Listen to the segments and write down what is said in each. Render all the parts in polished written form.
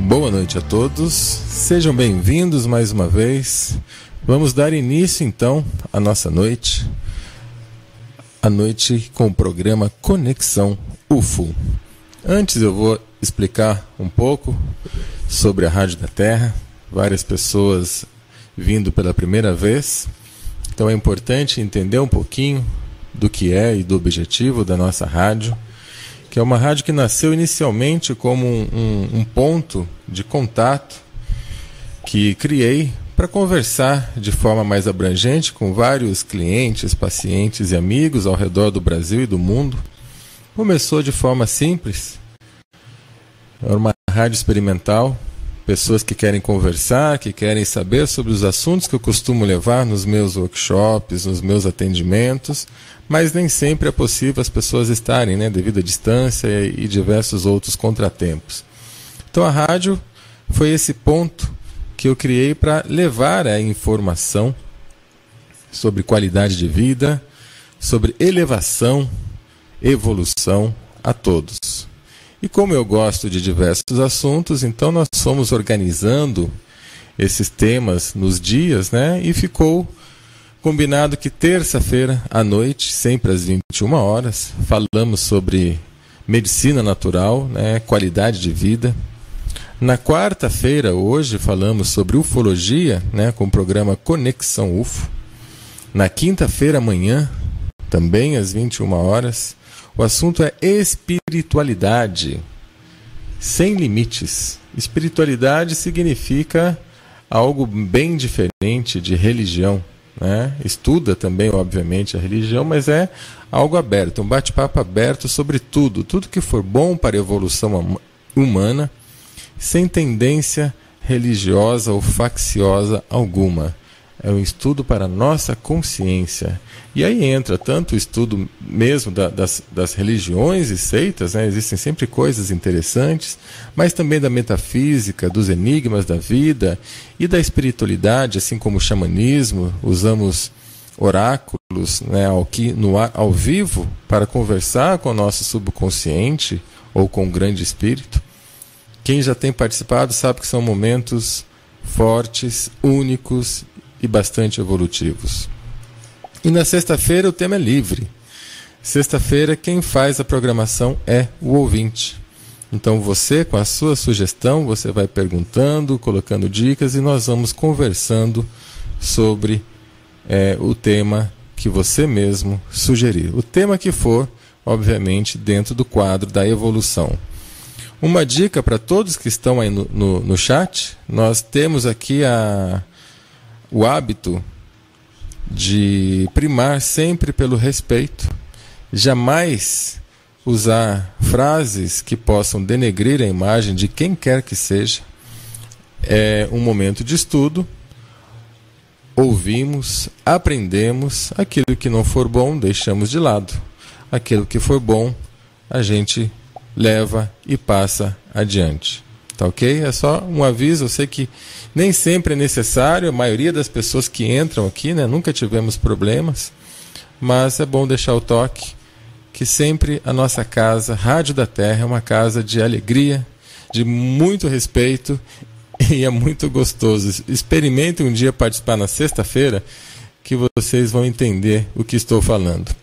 Boa noite a todos, sejam bem-vindos mais uma vez. Vamos dar início então à nossa noite, a noite com o programa Conexão UFO. Antes eu vou explicar um pouco sobre a Rádio da Terra, várias pessoas vindo pela primeira vez, então é importante entender um pouquinho do que é e do objetivo da nossa rádio, que é uma rádio que nasceu inicialmente como um ponto de contato que criei para conversar de forma mais abrangente com vários clientes, pacientes e amigos ao redor do Brasil e do mundo. Começou de forma simples, era uma rádio experimental, pessoas que querem conversar, que querem saber sobre os assuntos que eu costumo levar nos meus workshops, nos meus atendimentos, mas nem sempre é possível as pessoas estarem, devido à distância e diversos outros contratempos. Então a rádio foi esse ponto que eu criei para levar a informação sobre qualidade de vida, sobre elevação, evolução a todos. E como eu gosto de diversos assuntos, então nós fomos organizando esses temas nos dias, e ficou combinado que terça-feira à noite, sempre às 21 horas, falamos sobre medicina natural, qualidade de vida. Na quarta-feira, hoje, falamos sobre ufologia, com o programa Conexão UFO. Na quinta-feira, amanhã, também às 21 horas, o assunto é espiritualidade, sem limites. Espiritualidade significa algo bem diferente de religião. Estuda também, obviamente, a religião, mas é algo aberto, um bate-papo aberto sobre tudo que for bom para a evolução humana, sem tendência religiosa ou facciosa alguma. É um estudo para a nossa consciência. E aí entra tanto o estudo mesmo das religiões e seitas, existem sempre coisas interessantes, mas também da metafísica, dos enigmas da vida e da espiritualidade, assim como o xamanismo. Usamos oráculos ao vivo para conversar com o nosso subconsciente ou com o grande espírito. Quem já tem participado sabe que são momentos fortes, únicos e bastante evolutivos. E na sexta-feira o tema é livre. Sexta-feira quem faz a programação é o ouvinte. Então você, com a sua sugestão, você vai perguntando, colocando dicas e nós vamos conversando sobre o tema que você mesmo sugerir. O tema que for, obviamente, dentro do quadro da evolução. Uma dica para todos que estão aí no chat, nós temos aqui o hábito de primar sempre pelo respeito, jamais usar frases que possam denegrir a imagem de quem quer que seja. É um momento de estudo, ouvimos, aprendemos, aquilo que não for bom deixamos de lado, aquilo que for bom a gente leva e passa adiante. Tá ok? É só um aviso, eu sei que nem sempre é necessário, a maioria das pessoas que entram aqui, nunca tivemos problemas, mas é bom deixar o toque, que sempre a nossa casa, Rádio da Terra, é uma casa de alegria, de muito respeito e é muito gostoso. Experimentem um dia participar na sexta-feira, que vocês vão entender o que estou falando.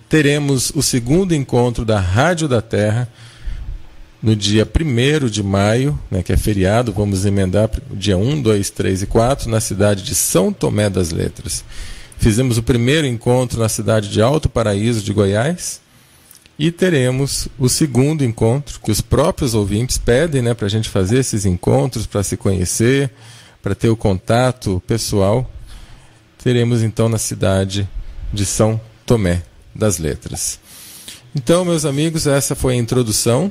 Teremos o segundo encontro da Rádio da Terra, no dia 1º de maio, que é feriado, vamos emendar o dia 1, 2, 3 e 4, na cidade de São Tomé das Letras. Fizemos o primeiro encontro na cidade de Alto Paraíso, de Goiás, e teremos o segundo encontro, que os próprios ouvintes pedem para a gente fazer esses encontros, para se conhecer, para ter o contato pessoal. Teremos então na cidade de São Tomé das Letras. Então, meus amigos, essa foi a introdução.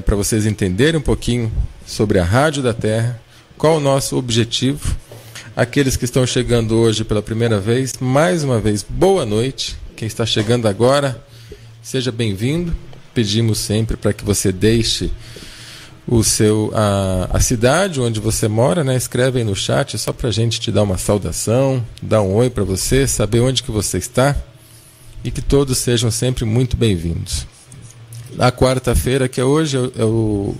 Para vocês entenderem um pouquinho sobre a Rádio da Terra, qual o nosso objetivo. Aqueles que estão chegando hoje pela primeira vez, mais uma vez, boa noite. Quem está chegando agora, seja bem-vindo. Pedimos sempre para que você deixe a cidade onde você mora, escreve aí no chat, só para a gente te dar uma saudação, dar um oi para você, saber onde que você está, e que todos sejam sempre muito bem-vindos. Na quarta-feira, que é hoje, eu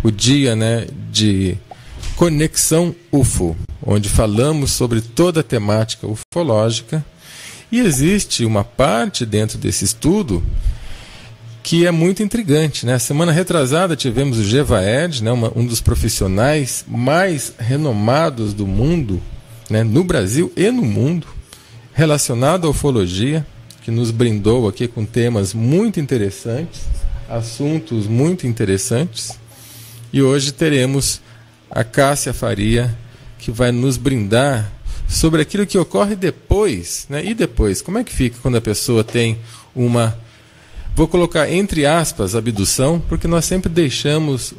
o dia, né, de Conexão UFO, onde falamos sobre toda a temática ufológica. E existe uma parte dentro desse estudo que é muito intrigante, né? Semana retrasada tivemos o Gevaed, né, um dos profissionais mais renomados do mundo, né, no Brasil e no mundo, relacionado à ufologia, que nos brindou aqui com temas muito interessantes, assuntos muito interessantes. E hoje teremos a Cássia Faria, que vai nos brindar sobre aquilo que ocorre depois, né? E depois, como é que fica quando a pessoa tem uma... Vou colocar entre aspas, abdução, porque nós sempre deixamos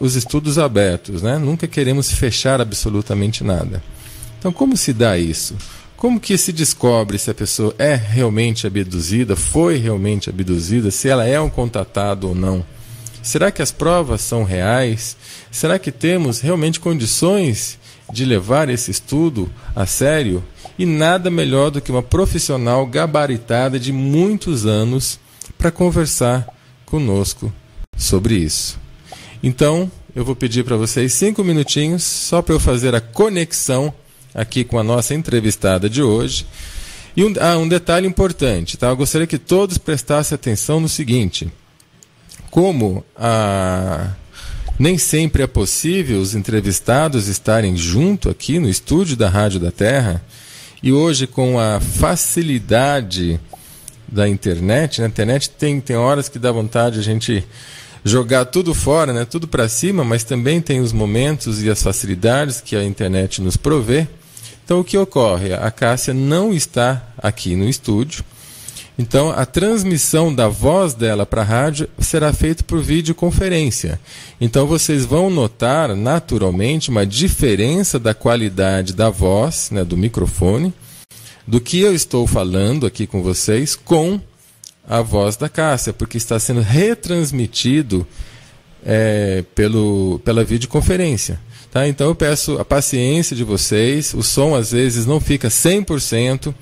os estudos abertos, né? Nunca queremos fechar absolutamente nada. Então, como se dá isso? Como que se descobre se a pessoa é realmente abduzida, foi realmente abduzida, se ela é um contatado ou não? Será que as provas são reais? Será que temos realmente condições de levar esse estudo a sério? E nada melhor do que uma profissional gabaritada de muitos anos para conversar conosco sobre isso. Então, eu vou pedir para vocês 5 minutinhos só para eu fazer a conexão aqui com a nossa entrevistada de hoje. E um detalhe importante, tá? Eu gostaria que todos prestassem atenção no seguinte: como nem sempre é possível os entrevistados estarem junto aqui no estúdio da Rádio da Terra, e hoje com a facilidade da internet, né? A internet tem horas que dá vontade a gente jogar tudo fora, né? Tudo para cima, mas também tem os momentos e as facilidades que a internet nos provê. Então o que ocorre? A Cássia não está aqui no estúdio. Então, a transmissão da voz dela para a rádio será feita por videoconferência. Então, vocês vão notar, naturalmente, uma diferença da qualidade da voz, né, do microfone, do que eu estou falando aqui com vocês, com a voz da Cássia, porque está sendo retransmitido pela videoconferência. Tá? Então, eu peço a paciência de vocês. O som, às vezes, não fica 100%.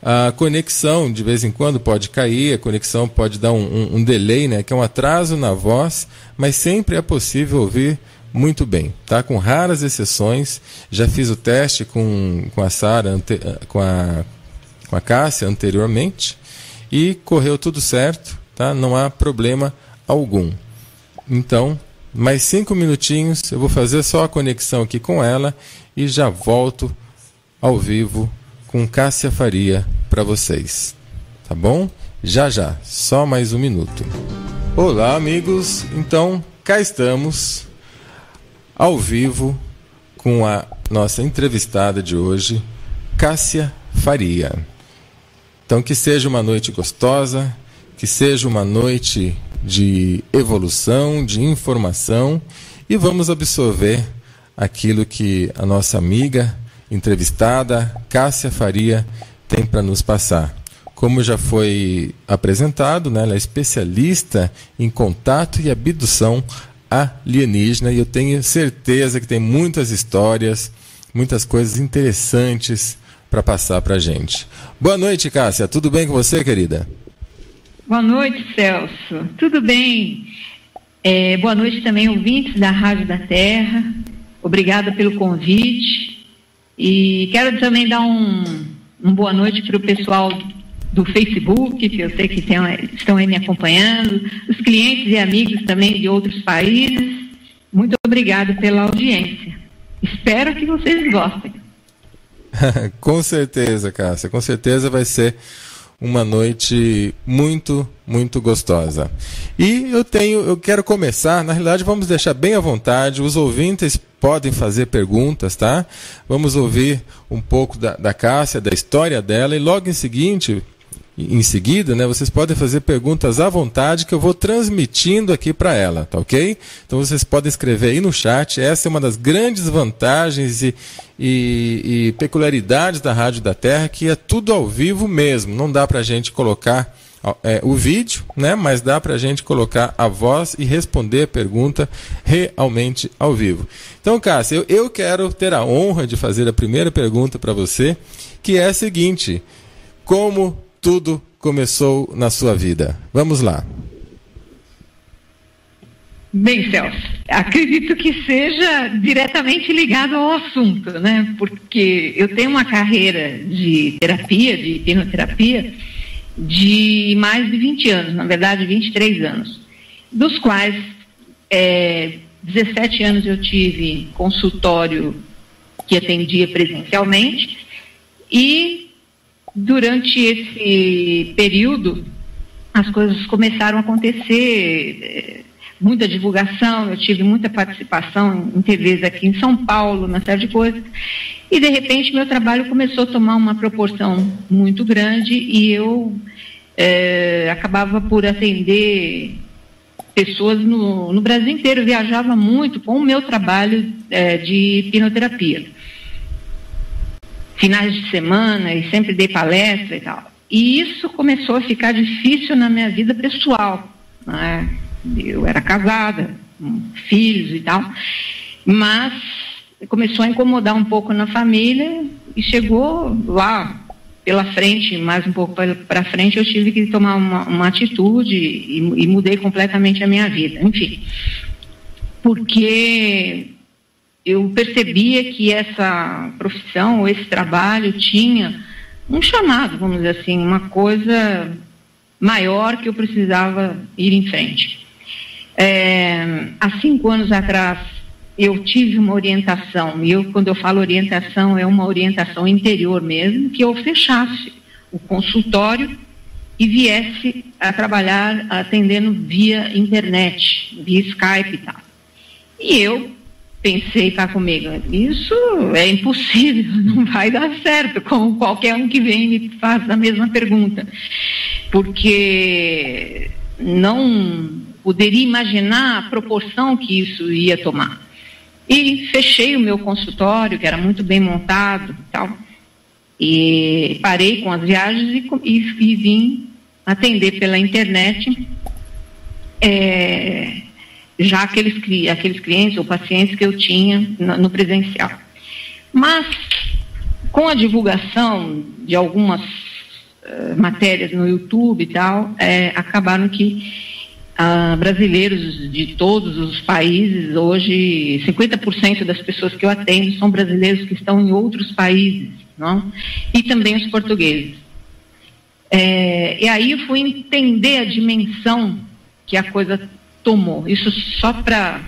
A conexão, de vez em quando, pode cair, a conexão pode dar um delay, né, que é um atraso na voz, mas sempre é possível ouvir muito bem, tá? Com raras exceções. Já fiz o teste com a Sara, com a Cássia anteriormente, e correu tudo certo, tá? Não há problema algum. Então, mais 5 minutinhos, eu vou fazer só a conexão aqui com ela e já volto ao vivo com Cássia Faria para vocês, tá bom? Já, só mais 1 minuto. Olá, amigos, então cá estamos, ao vivo, com a nossa entrevistada de hoje, Cássia Faria. Então, que seja uma noite gostosa, que seja uma noite de evolução, de informação, e vamos absorver aquilo que a nossa amiga entrevistada, Cássia Faria, tem para nos passar. Como já foi apresentado, né, ela é especialista em contato e abdução alienígena, e eu tenho certeza que tem muitas histórias, muitas coisas interessantes para passar para a gente. Boa noite, Cássia. Tudo bem com você, querida? Boa noite, Celso. Tudo bem? Boa noite também, ouvintes da Rádio da Terra. Obrigada pelo convite. E quero também dar uma boa noite para o pessoal do Facebook, que eu sei que estão aí me acompanhando, os clientes e amigos também de outros países. Muito obrigada pela audiência. Espero que vocês gostem. Com certeza, Cássia. Com certeza vai ser uma noite muito, muito gostosa. E eu quero começar, na realidade vamos deixar bem à vontade, os ouvintes podem fazer perguntas, tá? Vamos ouvir um pouco da Cássia, da história dela, e logo em seguida, né, vocês podem fazer perguntas à vontade que eu vou transmitindo aqui para ela, tá ok? Então vocês podem escrever aí no chat. Essa é uma das grandes vantagens e peculiaridades da Rádio da Terra, que é tudo ao vivo mesmo. Não dá para a gente colocar o vídeo, né, mas dá para a gente colocar a voz e responder a pergunta realmente ao vivo. Então, Cássia, eu quero ter a honra de fazer a primeira pergunta para você, que é a seguinte: como tudo começou na sua vida? Vamos lá. Bem, Celso, acredito que seja diretamente ligado ao assunto, né? Porque eu tenho uma carreira de terapia, de hipnoterapia, de mais de 20 anos, na verdade 23 anos, dos quais 17 anos eu tive consultório que atendia presencialmente, e durante esse período as coisas começaram a acontecer, muita divulgação, eu tive muita participação em TVs aqui em São Paulo, uma série de coisas, e de repente meu trabalho começou a tomar uma proporção muito grande e eu acabava por atender pessoas no Brasil inteiro, viajava muito com o meu trabalho de hipnoterapia. Finais de semana, e sempre dei palestra e tal. E isso começou a ficar difícil na minha vida pessoal, né? Eu era casada, com filhos e tal, mas começou a incomodar um pouco na família e chegou lá pela frente, mais um pouco para frente, eu tive que tomar uma atitude e mudei completamente a minha vida. Enfim, porque eu percebia que essa profissão ou esse trabalho tinha um chamado, vamos dizer assim, uma coisa maior que eu precisava ir em frente. Há 5 anos atrás eu tive uma orientação, e quando eu falo orientação, é uma orientação interior mesmo, que eu fechasse o consultório e viesse a trabalhar atendendo via internet, via Skype e tal. E eu pensei cá comigo, isso é impossível, não vai dar certo, como qualquer um que vem e me faz a mesma pergunta, porque não poderia imaginar a proporção que isso ia tomar. E fechei o meu consultório, que era muito bem montado e tal, e parei com as viagens e vim atender pela internet já aqueles clientes ou pacientes que eu tinha no presencial. Mas, com a divulgação de algumas matérias no YouTube e tal, acabaram que brasileiros de todos os países, hoje 50% das pessoas que eu atendo são brasileiros que estão em outros países, não? E também os portugueses. E aí eu fui entender a dimensão que a coisa tomou. Isso só para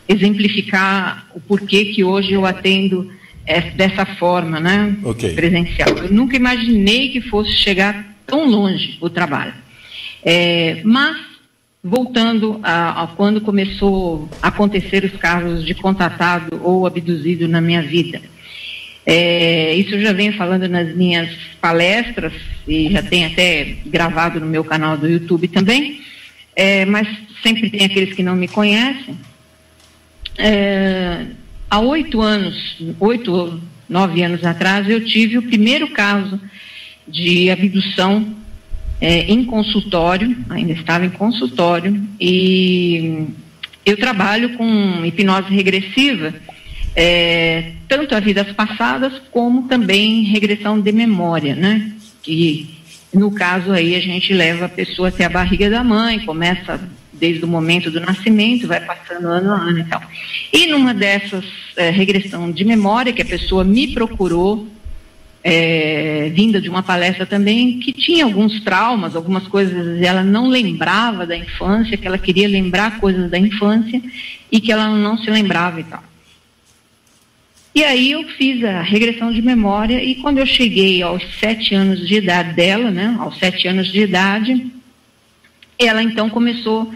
exemplificar o porquê que hoje eu atendo dessa forma, né? Okay. Presencial. Eu nunca imaginei que fosse chegar tão longe o trabalho. Mas, voltando a quando começou a acontecer os casos de contatado ou abduzido na minha vida, isso eu já venho falando nas minhas palestras, e já tenho até gravado no meu canal do YouTube também, mas sempre tem aqueles que não me conhecem. Há 8 ou 9 anos atrás, eu tive o primeiro caso de abdução em consultório, ainda estava em consultório, e eu trabalho com hipnose regressiva, tanto a vidas passadas como também regressão de memória, né? Que no caso aí a gente leva a pessoa até a barriga da mãe, começa desde o momento do nascimento, vai passando ano a ano e tal. E numa dessas regressão de memória, que a pessoa me procurou, vinda de uma palestra também, que tinha alguns traumas, algumas coisas ela não lembrava da infância, que ela queria lembrar coisas da infância e que ela não se lembrava e tal. E aí eu fiz a regressão de memória, e quando eu cheguei aos 7 anos de idade dela, né, aos 7 anos de idade, ela então começou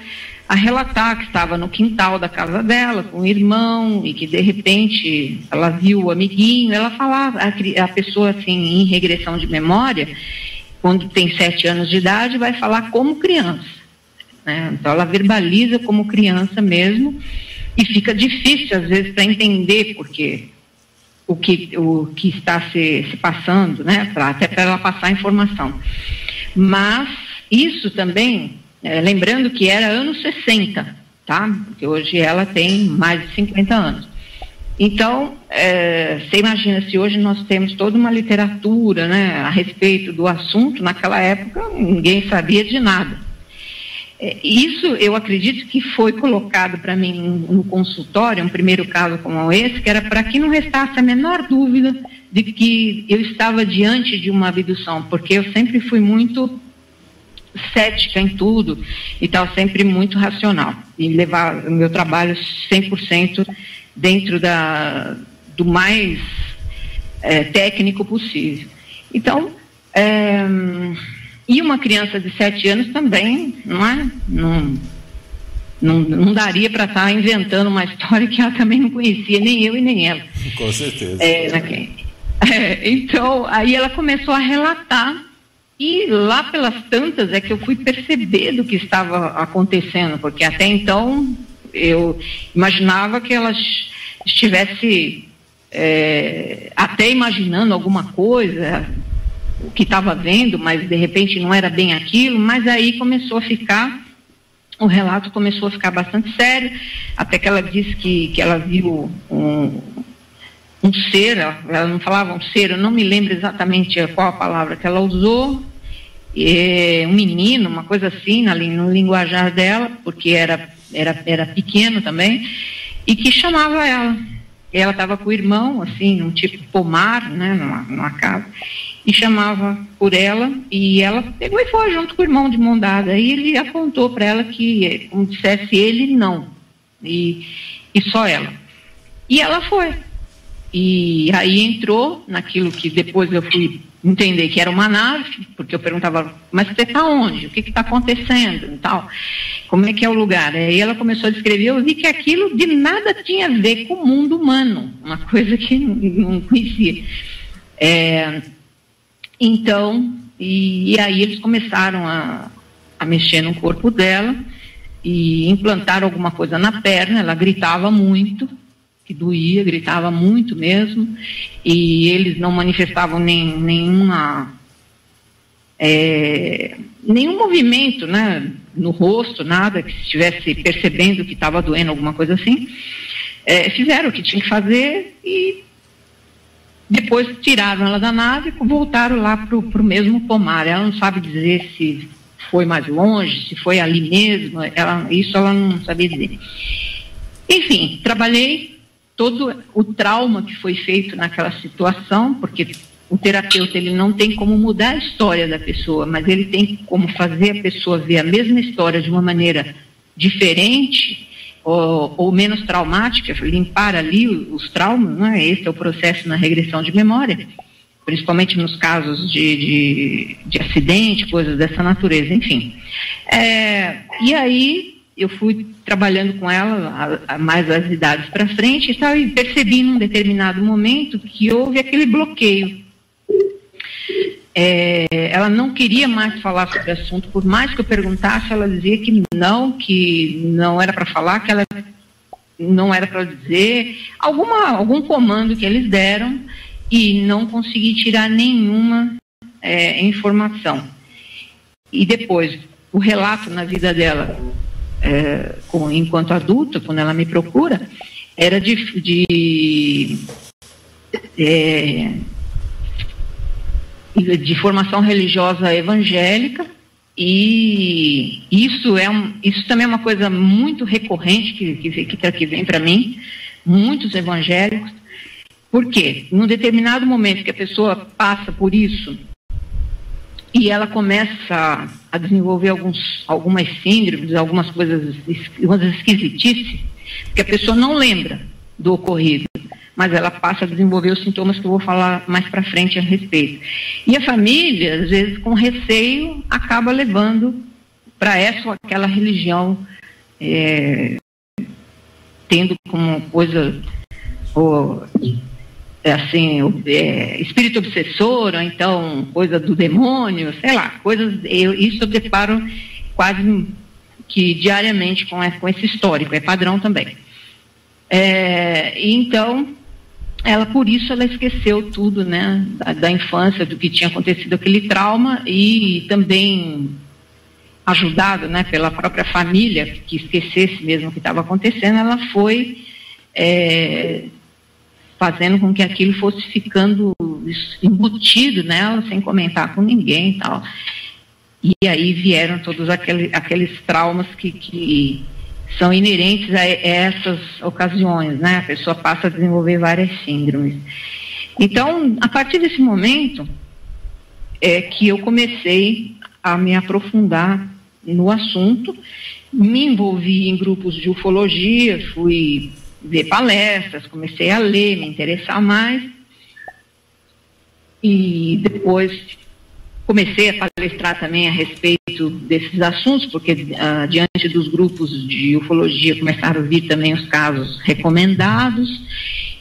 a relatar que estava no quintal da casa dela com o irmão e que de repente ela viu o amiguinho. Ela falava, a pessoa assim em regressão de memória, quando tem 7 anos de idade, vai falar como criança, né? Então ela verbaliza como criança mesmo, e fica difícil às vezes para entender porque o que está se passando, né? Até para ela passar a informação. Mas isso também, lembrando que era anos 60, tá? Porque hoje ela tem mais de 50 anos. Então, você imagina, se hoje nós temos toda uma literatura, né, a respeito do assunto, naquela época ninguém sabia de nada. Isso eu acredito que foi colocado para mim no consultório, um primeiro caso como esse, que era para que não restasse a menor dúvida de que eu estava diante de uma abdução, porque eu sempre fui muito cética em tudo e tal, sempre muito racional, e levar o meu trabalho 100% dentro do mais técnico possível. Então, e uma criança de 7 anos também, não daria para estar inventando uma história que ela também não conhecia, nem eu e nem ela. Com certeza. Então, aí ela começou a relatar, e lá pelas tantas é que eu fui perceber do que estava acontecendo, porque até então eu imaginava que ela estivesse até imaginando alguma coisa, o que estava vendo, mas de repente não era bem aquilo. Mas aí o relato começou a ficar bastante sério, até que ela disse que ela viu um ser, ela não falava um ser, eu não me lembro exatamente qual a palavra que ela usou, um menino, uma coisa assim, no linguajar dela, porque era pequeno também, e que chamava ela. Ela estava com o irmão, assim, num tipo pomar, né, numa casa, e chamava por ela, e ela pegou e foi junto com o irmão de mão dada. Aí ele apontou para ela que, como dissesse ele, não, e só ela. E ela foi. E aí entrou naquilo que depois eu fui entender que era uma nave, porque eu perguntava, mas você está onde? O que está acontecendo? E tal. Como é que é o lugar? Aí ela começou a descrever, eu vi que aquilo de nada tinha a ver com o mundo humano, uma coisa que não conhecia. Então, e aí eles começaram a mexer no corpo dela e implantaram alguma coisa na perna. Ela gritava muito, que doía, gritava muito mesmo, e eles não manifestavam nenhum movimento, né, no rosto, nada que estivesse percebendo que estava doendo, alguma coisa assim. Fizeram o que tinha que fazer e depois tiraram ela da nave e voltaram lá para o mesmo pomar. Ela não sabe dizer se foi mais longe, se foi ali mesmo, isso ela não sabia dizer. Enfim, trabalhei todo o trauma que foi feito naquela situação, porque o terapeuta ele não tem como mudar a história da pessoa, mas ele tem como fazer a pessoa ver a mesma história de uma maneira diferente ou menos traumática, limpar ali os traumas, né? Esse é o processo na regressão de memória, principalmente nos casos de acidente, coisas dessa natureza, enfim. E aí eu fui trabalhando com ela mais as idades para frente e tal, e percebi num determinado momento que houve aquele bloqueio. Ela não queria mais falar sobre o assunto, por mais que eu perguntasse, ela dizia que não era para falar, que ela não era para dizer, algum comando que eles deram, e não consegui tirar nenhuma informação. E depois, o relato na vida dela, enquanto adulta, quando ela me procura, era de formação religiosa evangélica, e isso também é uma coisa muito recorrente que vem para mim, muitos evangélicos. Por quê? Num determinado momento que a pessoa passa por isso e ela começa a desenvolver algumas síndromes, algumas coisas, umas esquisitices, porque a pessoa não lembra do ocorrido, mas ela passa a desenvolver os sintomas que eu vou falar mais para frente a respeito. E a família, às vezes, com receio, acaba levando para essa ou aquela religião, tendo como coisa, espírito obsessor, ou então coisa do demônio, sei lá, isso eu deparo quase que diariamente com esse histórico, é padrão também. Então, por isso ela esqueceu tudo, né, da infância, do que tinha acontecido, aquele trauma, e também ajudado, né, pela própria família, que esquecesse mesmo o que estava acontecendo, ela foi fazendo com que aquilo fosse ficando embutido nela, sem comentar com ninguém e tal. E aí vieram todos aqueles traumas que são inerentes a essas ocasiões, né? A pessoa passa a desenvolver várias síndromes. Então, a partir desse momento, é que eu comecei a me aprofundar no assunto, me envolvi em grupos de ufologia, fui ver palestras, comecei a ler, me interessar mais, e depois comecei a palestrar também a respeito desses assuntos, porque diante dos grupos de ufologia começaram a vir também os casos recomendados,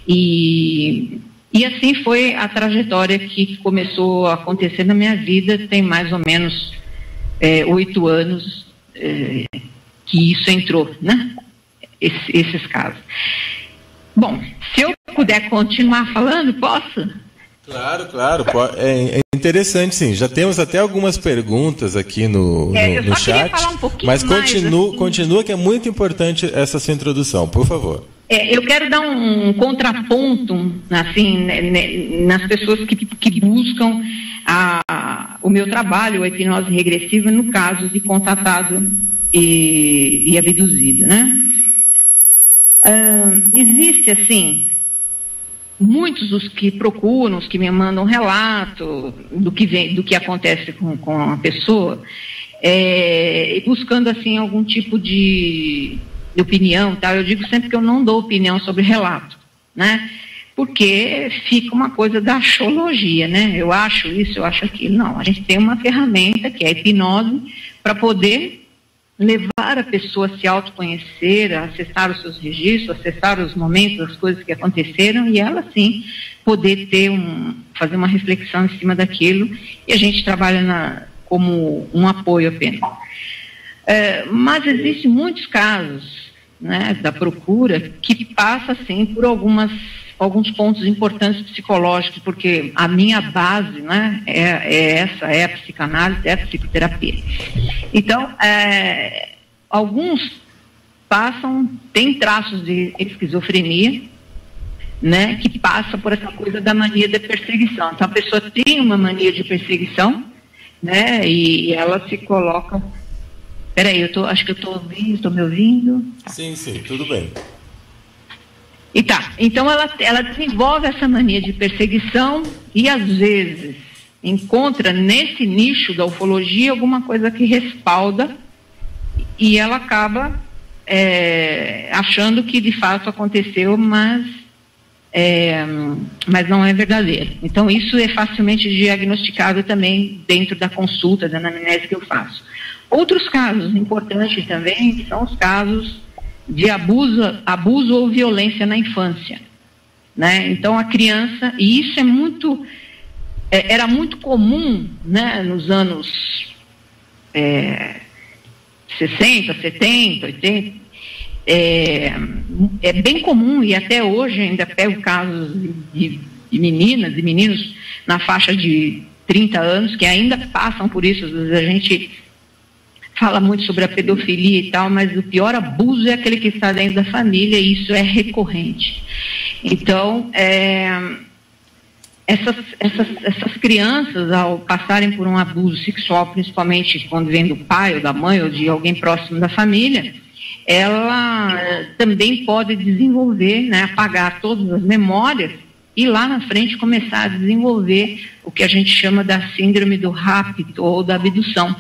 e assim foi a trajetória que começou a acontecer na minha vida. Tem mais ou menos 8 anos que isso entrou, né? Esses casos. Bom, se eu puder continuar falando, posso? Claro. É interessante, sim. Já temos até algumas perguntas aqui no chat. Falar um pouquinho mas continua que é muito importante essa sua introdução, por favor. Eu quero dar um contraponto, assim, nas pessoas que buscam o meu trabalho, a hipnose regressiva, no caso de contatado e abduzido, né? Existe, assim, muitos dos que procuram, os que me mandam relato do que acontece com a pessoa, buscando, assim, algum tipo de opinião, tá? Eu digo sempre que eu não dou opinião sobre relato, né? Porque fica uma coisa da axologia, né? Eu acho isso, eu acho aquilo. Não, a gente tem uma ferramenta que é a hipnose para poder levar a pessoa a se autoconhecer, a acessar os seus registros, acessar os momentos, as coisas que aconteceram, e ela sim poder fazer uma reflexão em cima daquilo, e a gente trabalha como um apoio apenas. Mas existem muitos casos, né, da procura que passa assim por alguns pontos importantes psicológicos, porque a minha base, né, é a psicanálise, é a psicoterapia. Então, alguns têm traços de esquizofrenia, né, que passa por essa coisa da mania de perseguição. Então, a pessoa tem uma mania de perseguição, né, e ela se coloca... Peraí, acho que eu estou me ouvindo? Tá. Sim, tudo bem. E tá, então ela desenvolve essa mania de perseguição e às vezes encontra nesse nicho da ufologia alguma coisa que respalda, e ela acaba achando que de fato aconteceu, mas não é verdadeiro. Então isso é facilmente diagnosticado também dentro da consulta, da anamnese que eu faço. Outros casos importantes também são os casos de abuso ou violência na infância, né? Então a criança, e isso era muito comum, né, nos anos 60, 70, 80, é bem comum, e até hoje ainda pego casos de meninas e meninos na faixa de 30 anos que ainda passam por isso. Às vezes a gente fala muito sobre a pedofilia e tal, mas o pior abuso é aquele que está dentro da família, e isso é recorrente. Então, essas crianças, ao passarem por um abuso sexual, principalmente quando vem do pai ou da mãe ou de alguém próximo da família, ela também pode desenvolver, né, apagar todas as memórias e lá na frente começar a desenvolver o que a gente chama da síndrome do rapto ou da abdução.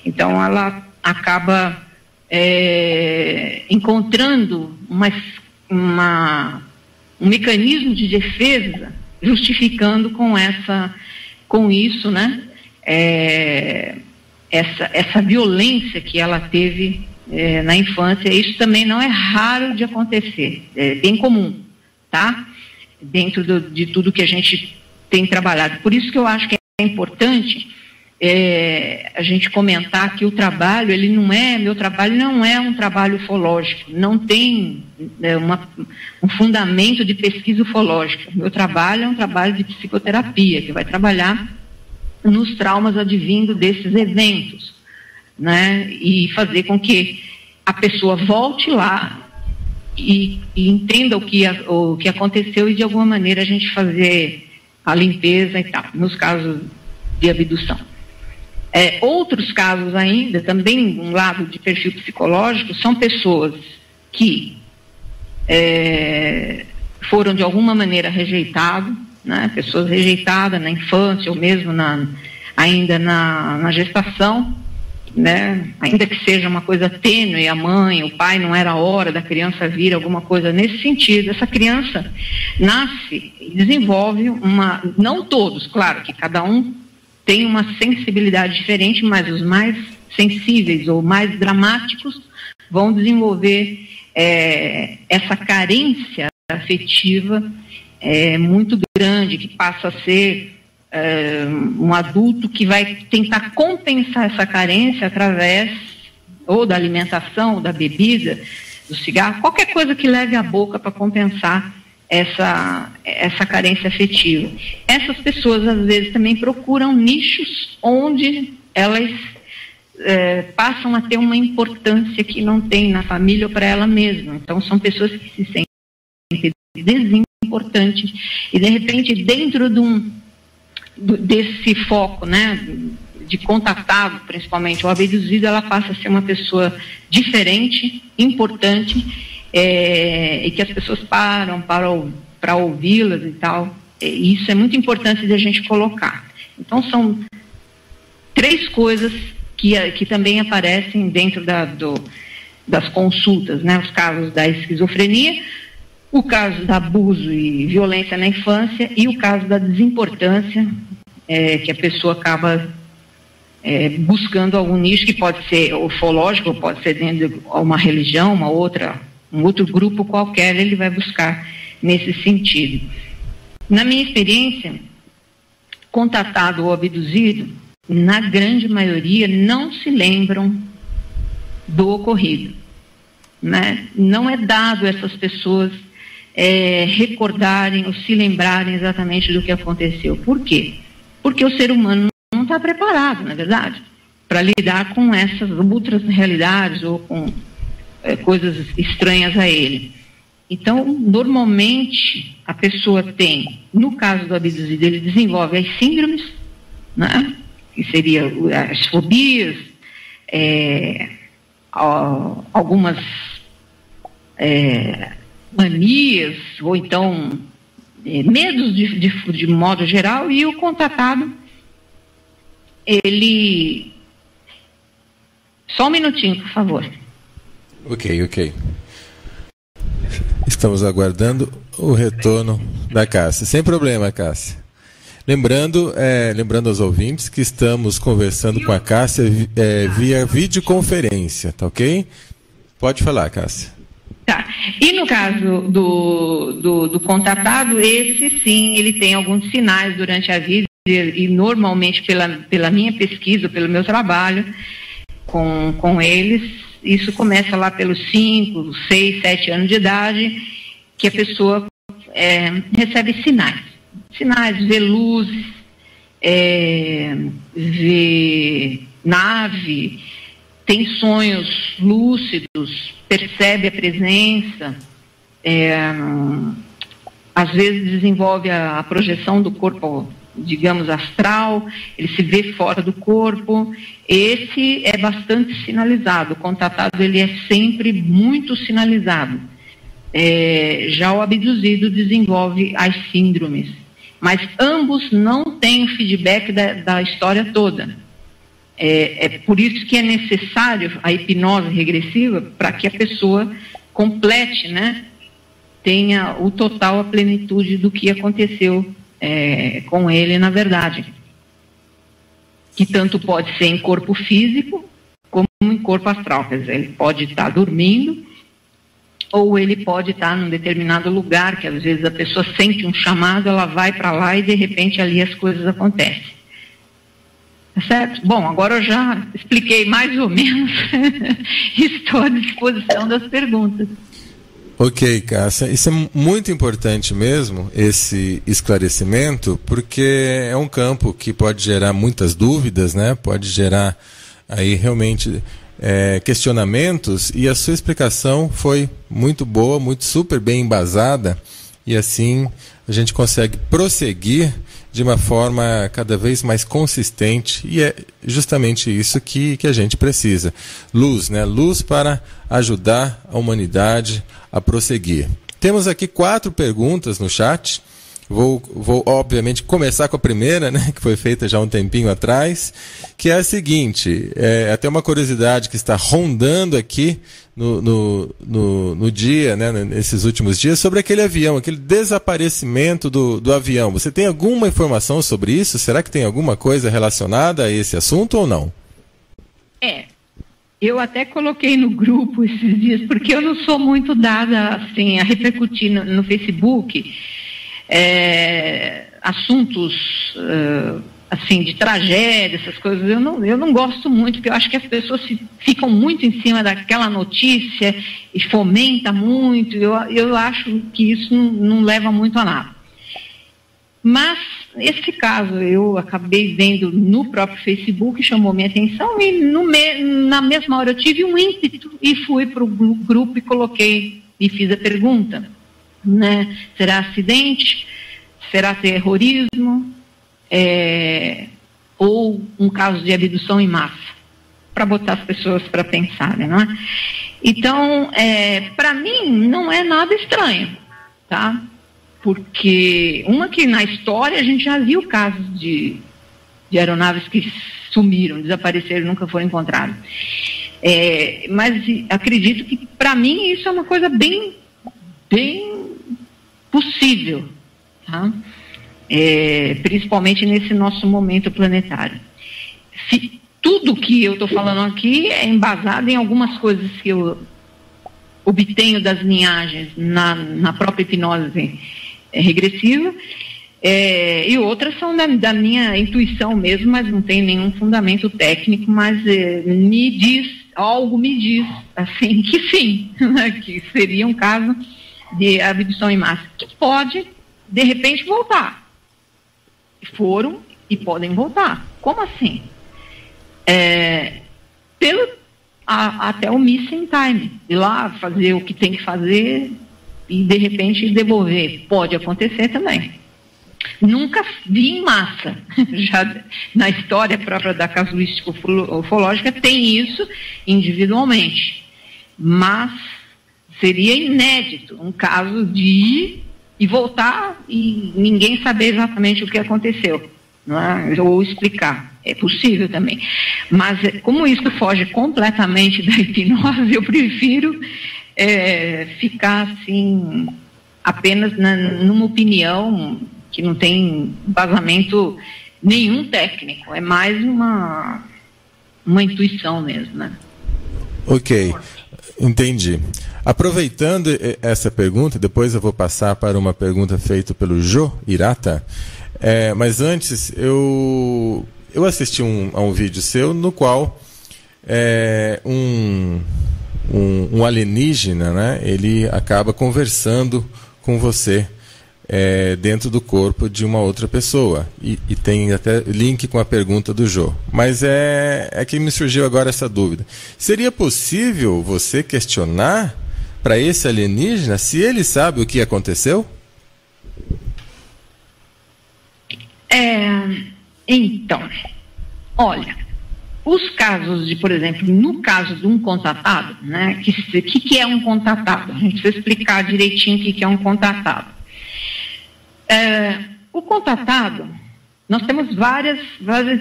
Então ela acaba encontrando um mecanismo de defesa, justificando com isso, né, essa violência que ela teve na infância. Isso também não é raro de acontecer, é bem comum, tá? Dentro de tudo que a gente tem trabalhado. Por isso que eu acho que é importante a gente comentar que o trabalho, meu trabalho não é um trabalho ufológico, não tem um fundamento de pesquisa ufológica. Meu trabalho é um trabalho de psicoterapia, que vai trabalhar nos traumas advindo desses eventos, né, e fazer com que a pessoa volte lá e entenda o que aconteceu, e de alguma maneira a gente fazer a limpeza e tal, nos casos de abdução. Outros casos ainda, também um lado de perfil psicológico, são pessoas que foram de alguma maneira rejeitadas, né? Pessoas rejeitadas na infância ou mesmo ainda na gestação, né? Ainda que seja uma coisa tênue, a mãe, o pai, não era a hora da criança vir, alguma coisa nesse sentido. Essa criança nasce e desenvolve não todos, claro que cada um tem uma sensibilidade diferente, mas os mais sensíveis ou mais dramáticos vão desenvolver essa carência afetiva muito grande, que passa a ser um adulto que vai tentar compensar essa carência através ou da alimentação, ou da bebida, do cigarro, qualquer coisa que leve a boca para compensar essa carência afetiva. Essas pessoas às vezes também procuram nichos onde elas passam a ter uma importância que não tem na família ou para ela mesma. Então são pessoas que se sentem desimportantes e de repente dentro desse foco, né, de contatado, principalmente o abduzido, ela passa a ser uma pessoa diferente, importante, e que as pessoas param para ouvi-las e tal. E isso é muito importante de a gente colocar. Então são 3 coisas que também aparecem dentro das consultas, né? Os casos da esquizofrenia, o caso do abuso e violência na infância e o caso da desimportância, que a pessoa acaba buscando algum nicho, que pode ser ufológico, pode ser dentro de uma religião, um outro grupo qualquer, ele vai buscar nesse sentido. Na minha experiência, contatado ou abduzido, na grande maioria não se lembram do ocorrido, né? Não é dado a essas pessoas recordarem ou se lembrarem exatamente do que aconteceu. Por quê? Porque o ser humano não está preparado, na verdade, para lidar com essas outras realidades ou com coisas estranhas a ele. Então, normalmente, a pessoa tem, no caso do abduzido, ele desenvolve as síndromes, né? Que seria as fobias, algumas manias, ou então medos de modo geral, e o contatado, ele... Só um minutinho, por favor. Ok. Estamos aguardando o retorno da Cássia. Sem problema, Cássia. Lembrando aos ouvintes que estamos conversando com a Cássia via videoconferência, tá ok? Pode falar, Cássia. Tá. E no caso do contatado, esse sim, ele tem alguns sinais durante a vida e normalmente pela minha pesquisa, pelo meu trabalho com eles, isso começa lá pelos 5, 6, 7 anos de idade, que a pessoa recebe sinais, vê luzes, vê nave, tem sonhos lúcidos, percebe a presença, às vezes desenvolve a projeção do corpo, digamos, astral, ele se vê fora do corpo. Esse é bastante sinalizado, o contatado ele é sempre muito sinalizado. Já o abduzido desenvolve as síndromes, mas ambos não têm o feedback da história toda. Por isso que é necessário a hipnose regressiva, para que a pessoa complete, né, tenha o total, a plenitude do que aconteceu com ele, na verdade. Que tanto pode ser em corpo físico, como em corpo astral. Quer dizer, ele pode estar dormindo, ou ele pode estar num determinado lugar, que às vezes a pessoa sente um chamado, ela vai para lá e de repente ali as coisas acontecem. Certo? Bom, agora eu já expliquei mais ou menos. Estou à disposição das perguntas. Ok, Cássia. Isso é muito importante mesmo, esse esclarecimento, porque é um campo que pode gerar muitas dúvidas, né? Pode gerar aí realmente questionamentos, e a sua explicação foi muito boa, super bem embasada, e assim a gente consegue prosseguir de uma forma cada vez mais consistente, e é justamente isso que a gente precisa. Luz, né? Luz para ajudar a humanidade a prosseguir. Temos aqui 4 perguntas no chat. Vou obviamente começar com a primeira, né, que foi feita já um tempinho atrás, que é a seguinte, até uma curiosidade que está rondando aqui no dia, né, nesses últimos dias, sobre aquele avião, aquele desaparecimento do avião. Você tem alguma informação sobre isso? Será que tem alguma coisa relacionada a esse assunto ou não? Eu até coloquei no grupo esses dias, porque eu não sou muito dada assim, a repercutir no Facebook assuntos assim, de tragédia, essas coisas. Eu não gosto muito, porque eu acho que as pessoas ficam muito em cima daquela notícia e fomenta muito. Eu acho que isso não leva muito a nada. Mas esse caso eu acabei vendo no próprio Facebook, chamou minha atenção, e na mesma hora eu tive um ímpeto e fui para o grupo e coloquei e fiz a pergunta, né? Será acidente? Será terrorismo? Ou um caso de abdução em massa? Para botar as pessoas para pensarem, não é? Então, para mim, não é nada estranho, tá? Porque que na história a gente já viu casos de aeronaves que sumiram, desapareceram, nunca foram encontradas. Mas acredito que, para mim, isso é uma coisa bem possível, tá? Principalmente nesse nosso momento planetário. Tudo que eu estou falando aqui é embasado em algumas coisas que eu obtenho das linhagens na própria hipnose regressiva, e outras são da minha intuição mesmo, mas não tem nenhum fundamento técnico, mas algo me diz assim, que sim, né, que seria um caso de abdução em massa, que pode, de repente, voltar. Foram e podem voltar. Como assim? Até o missing time, ir lá fazer o que tem que fazer e, de repente, devolver. Pode acontecer também. Nunca vi em massa. Já na história própria da casuística ufológica tem isso individualmente. Mas seria inédito um caso de ir e voltar e ninguém saber exatamente o que aconteceu, não é? Ou explicar. É possível também. Mas como isso foge completamente da hipnose, eu prefiro ficar assim, apenas numa opinião que não tem vazamento nenhum técnico. É mais uma intuição mesmo, né? Ok. Entendi. Aproveitando essa pergunta, depois eu vou passar para uma pergunta feita pelo Jô Hirata, mas antes eu assisti a um vídeo seu no qual um alienígena, né, ele acaba conversando com você dentro do corpo de uma outra pessoa, e tem até link com a pergunta do Jô. Mas é que me surgiu agora essa dúvida. Seria possível você questionar para esse alienígena se ele sabe o que aconteceu? Então, olha, os casos por exemplo, no caso de um contatado, né, que é um contatado? A gente precisa explicar direitinho o que é um contatado. O contatado, nós temos várias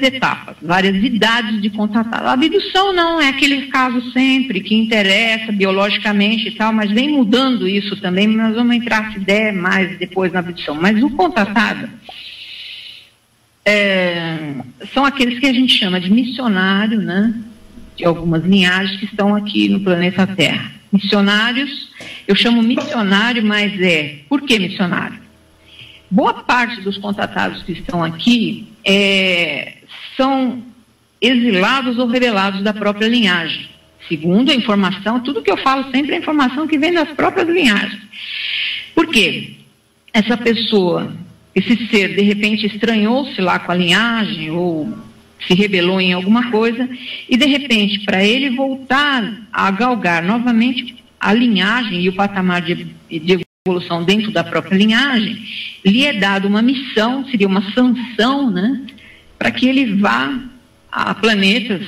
etapas, várias idades de contatado. A abdução não é aquele caso sempre que interessa biologicamente e tal, mas vem mudando isso também. Nós vamos entrar, se der, mais depois na abdução. Mas o contatado são aqueles que a gente chama de missionário, né? De algumas linhagens que estão aqui no planeta Terra. Missionários, eu chamo missionário, mas por que missionário? Boa parte dos contatados que estão aqui são exilados ou revelados da própria linhagem. Segundo a informação, tudo que eu falo sempre é informação que vem das próprias linhagens. Por quê? Essa pessoa, esse ser, de repente estranhou-se lá com a linhagem ou se rebelou em alguma coisa e, de repente, para ele voltar a galgar novamente a linhagem e o patamar de evolução dentro da própria linhagem, lhe é dada uma missão, seria uma sanção, né, para que ele vá a planetas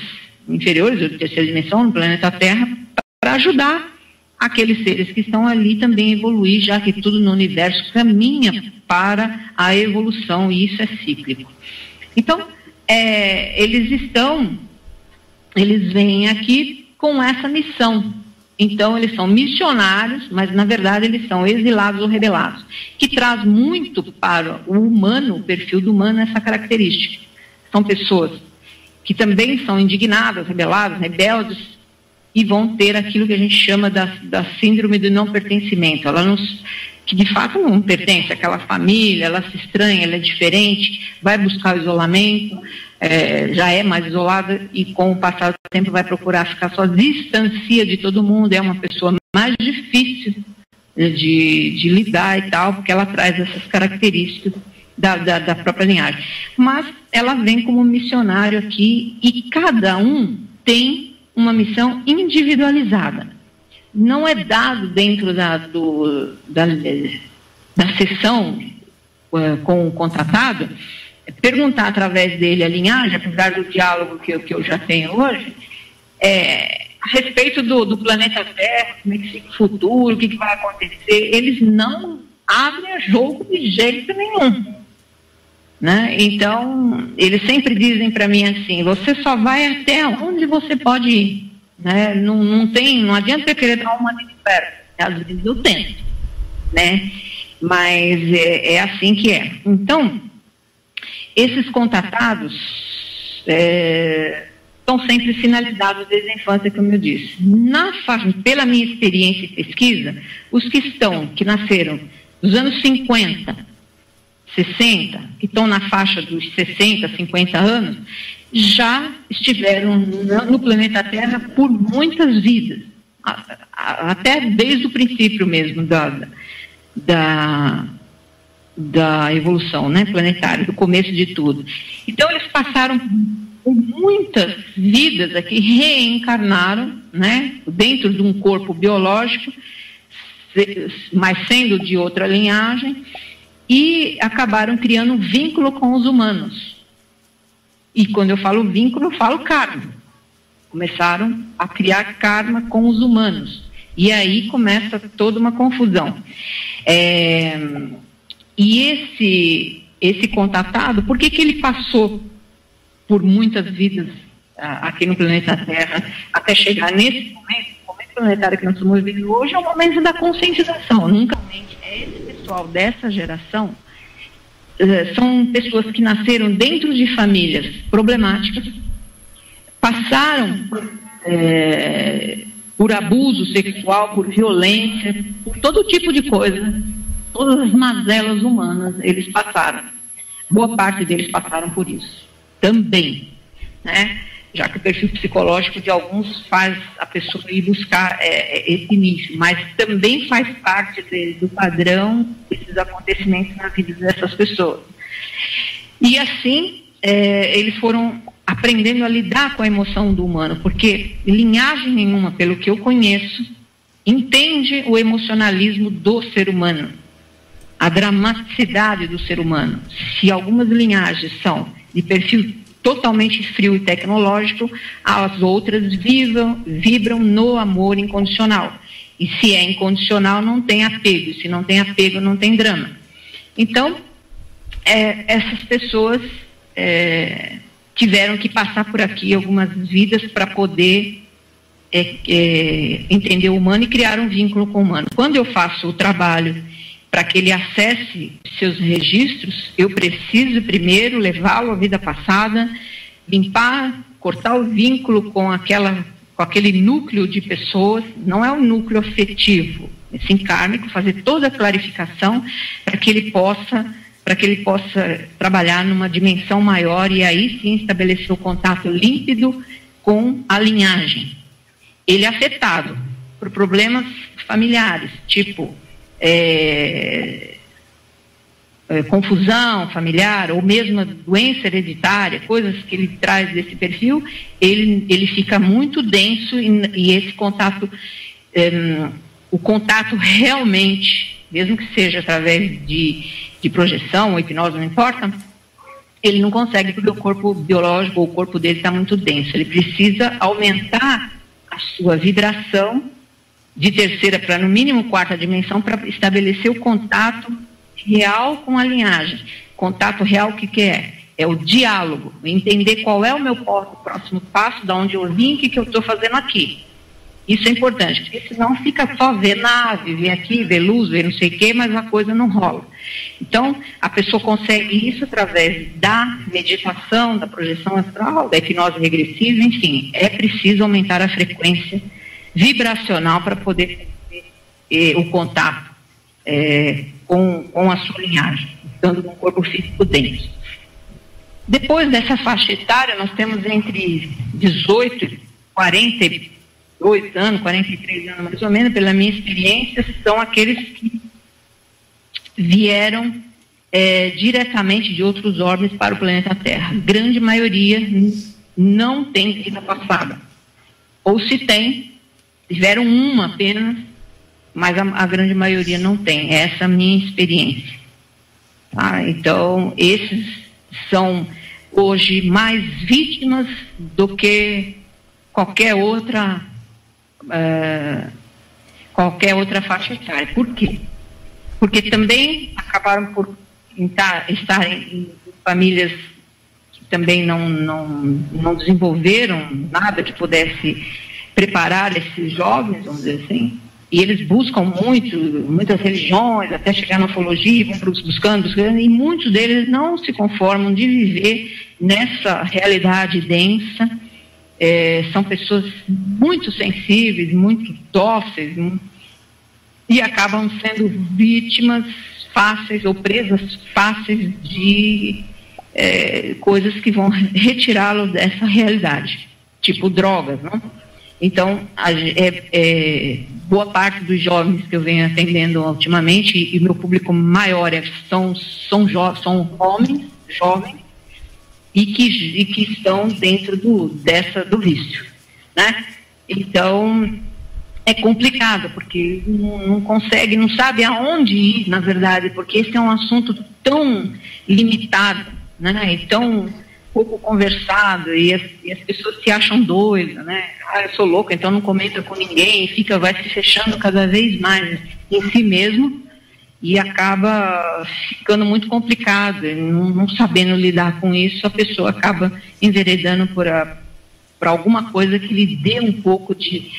inferiores, ou de terceira dimensão, no planeta Terra, para ajudar aqueles seres que estão ali também a evoluir, já que tudo no universo caminha para a evolução, e isso é cíclico. Então, eles vêm aqui com essa missão. Então, eles são missionários, mas, na verdade, eles são exilados ou rebelados, que traz muito para o humano, o perfil do humano, essa característica. São pessoas que também são indignadas, rebeladas, rebeldes, e vão ter aquilo que a gente chama da síndrome do não pertencimento. Que de fato não pertence àquela família, ela se estranha, ela é diferente, vai buscar o isolamento, já é mais isolada e com o passar do tempo vai procurar ficar só, distancia de todo mundo, é uma pessoa mais difícil de lidar e tal, porque ela traz essas características da própria linhagem. Mas ela vem como missionário aqui e cada um tem uma missão individualizada. Não é dado dentro da sessão com o contratado perguntar através dele a linhagem, apesar do diálogo que eu já tenho hoje, a respeito do planeta Terra, como é que fica o futuro, o que vai acontecer. Eles não abrem jogo de jeito nenhum. Né? Então, eles sempre dizem para mim assim, você só vai até onde você pode ir. Né? Não adianta eu querer dar uma de perto, às vezes eu tento, né? Mas é assim que é. Então, esses contatados estão sempre finalizados desde a infância, como eu disse. Pela minha experiência e pesquisa, os que nasceram nos anos 50, 60, que estão na faixa dos 60, 50 anos, já estiveram no planeta Terra por muitas vidas, até desde o princípio mesmo da evolução, né, planetária, do começo de tudo. Então eles passaram por muitas vidas aqui, reencarnaram, né, dentro de um corpo biológico, mas sendo de outra linhagem, e acabaram criando um vínculo com os humanos. E quando eu falo vínculo, eu falo karma. Começaram a criar karma com os humanos. E aí começa toda uma confusão. E esse contatado, por que ele passou por muitas vidas aqui no planeta Terra, até chegar nesse momento, o momento planetário que nós estamos vivendo hoje, é o momento da conscientização. Nunca esse pessoal dessa geração são pessoas que nasceram dentro de famílias problemáticas, passaram por abuso sexual, por violência, por todo tipo de coisa, todas as mazelas humanas eles passaram. Boa parte deles passaram por isso também, né? Já que o perfil psicológico de alguns faz a pessoa ir buscar esse nicho, mas também faz parte do padrão desses acontecimentos na vida dessas pessoas. E assim, eles foram aprendendo a lidar com a emoção do humano, porque linhagem nenhuma, pelo que eu conheço, entende o emocionalismo do ser humano, a dramaticidade do ser humano. Se algumas linhagens são de perfil totalmente frio e tecnológico, as outras vibram no amor incondicional. E se é incondicional, não tem apego. Se não tem apego, não tem drama. Então, essas pessoas tiveram que passar por aqui algumas vidas para poder entender o humano e criar um vínculo com o humano. Quando eu faço o trabalho para que ele acesse seus registros, eu preciso primeiro levá-lo à vida passada, limpar, cortar o vínculo com aquele núcleo de pessoas, não é um núcleo afetivo, sim kármico, fazer toda a clarificação para que ele possa trabalhar numa dimensão maior e aí sim estabelecer o contato límpido com a linhagem. Ele é afetado por problemas familiares, tipo confusão familiar ou mesmo doença hereditária, coisas que ele traz desse perfil, ele fica muito denso e esse contato, o contato realmente mesmo que seja através de projeção ou hipnose, não importa, ele não consegue porque o corpo biológico, o corpo dele está muito denso. Ele precisa aumentar a sua vibração de terceira para no mínimo quarta dimensão para estabelecer o contato real com a linhagem. Contato real, o que é? É o diálogo, entender qual é o meu próximo passo, de onde eu vim, o que eu estou fazendo aqui. Isso é importante, porque senão fica só ver nave, ver aqui, ver luz, ver não sei o quê, mas a coisa não rola. Então, a pessoa consegue isso através da meditação, da projeção astral, da hipnose regressiva, enfim, é preciso aumentar a frequência vibracional para poder ter o contato com a sua linhagem, estando com o corpo físico dentro. Depois dessa faixa etária, nós temos entre 18 e 42 anos, 43 anos mais ou menos, pela minha experiência, são aqueles que vieram diretamente de outros orbes para o planeta Terra. Grande maioria não tem vida passada. Ou se tem, tiveram uma apenas, mas a grande maioria não tem. Essa é a minha experiência. Tá? Então, esses são hoje mais vítimas do que qualquer outra faixa etária. Por quê? Porque também acabaram por estar em famílias que também não desenvolveram nada que pudesse preparar esses jovens, vamos dizer assim, e eles buscam muitas religiões, até chegar na ufologia, vão buscando, e muitos deles não se conformam de viver nessa realidade densa. São pessoas muito sensíveis, muito dóceis, e acabam sendo vítimas fáceis ou presas fáceis de coisas que vão retirá-los dessa realidade, tipo drogas, não? Então, boa parte dos jovens que eu venho atendendo ultimamente, e meu público maior são homens jovens e que estão dentro do vício, né? Então, é complicado, porque não consegue, não sabe aonde ir, na verdade, porque esse é um assunto tão limitado, né? E tão pouco conversado, e as pessoas se acham doidas, né? Eu sou louca, então não comenta com ninguém, vai se fechando cada vez mais em si mesmo e acaba ficando muito complicado, não sabendo lidar com isso, a pessoa acaba enveredando por alguma coisa que lhe dê um pouco de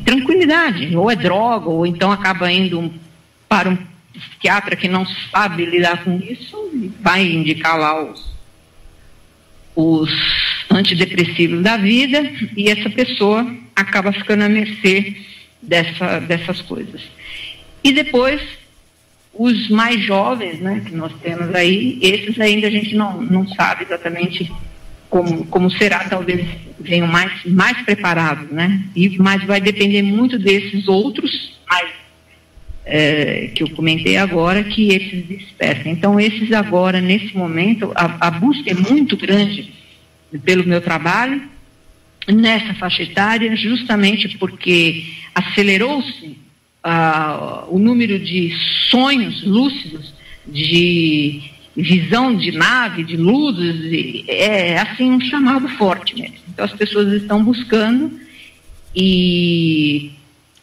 tranquilidade, ou é droga, ou então acaba indo para um psiquiatra que não sabe lidar com isso e vai indicar lá os antidepressivos da vida, e essa pessoa acaba ficando à mercê dessas coisas. E depois, os mais jovens, né, que nós temos aí, esses ainda a gente não sabe exatamente como será, talvez venham mais preparados, né? Mas vai depender muito desses outros, que eu comentei agora, que esses despertam. Então, esses agora, nesse momento, a busca é muito grande pelo meu trabalho nessa faixa etária, justamente porque acelerou-se o número de sonhos lúcidos, de visão de nave, de luzes, é assim um chamado forte mesmo. Então as pessoas estão buscando, e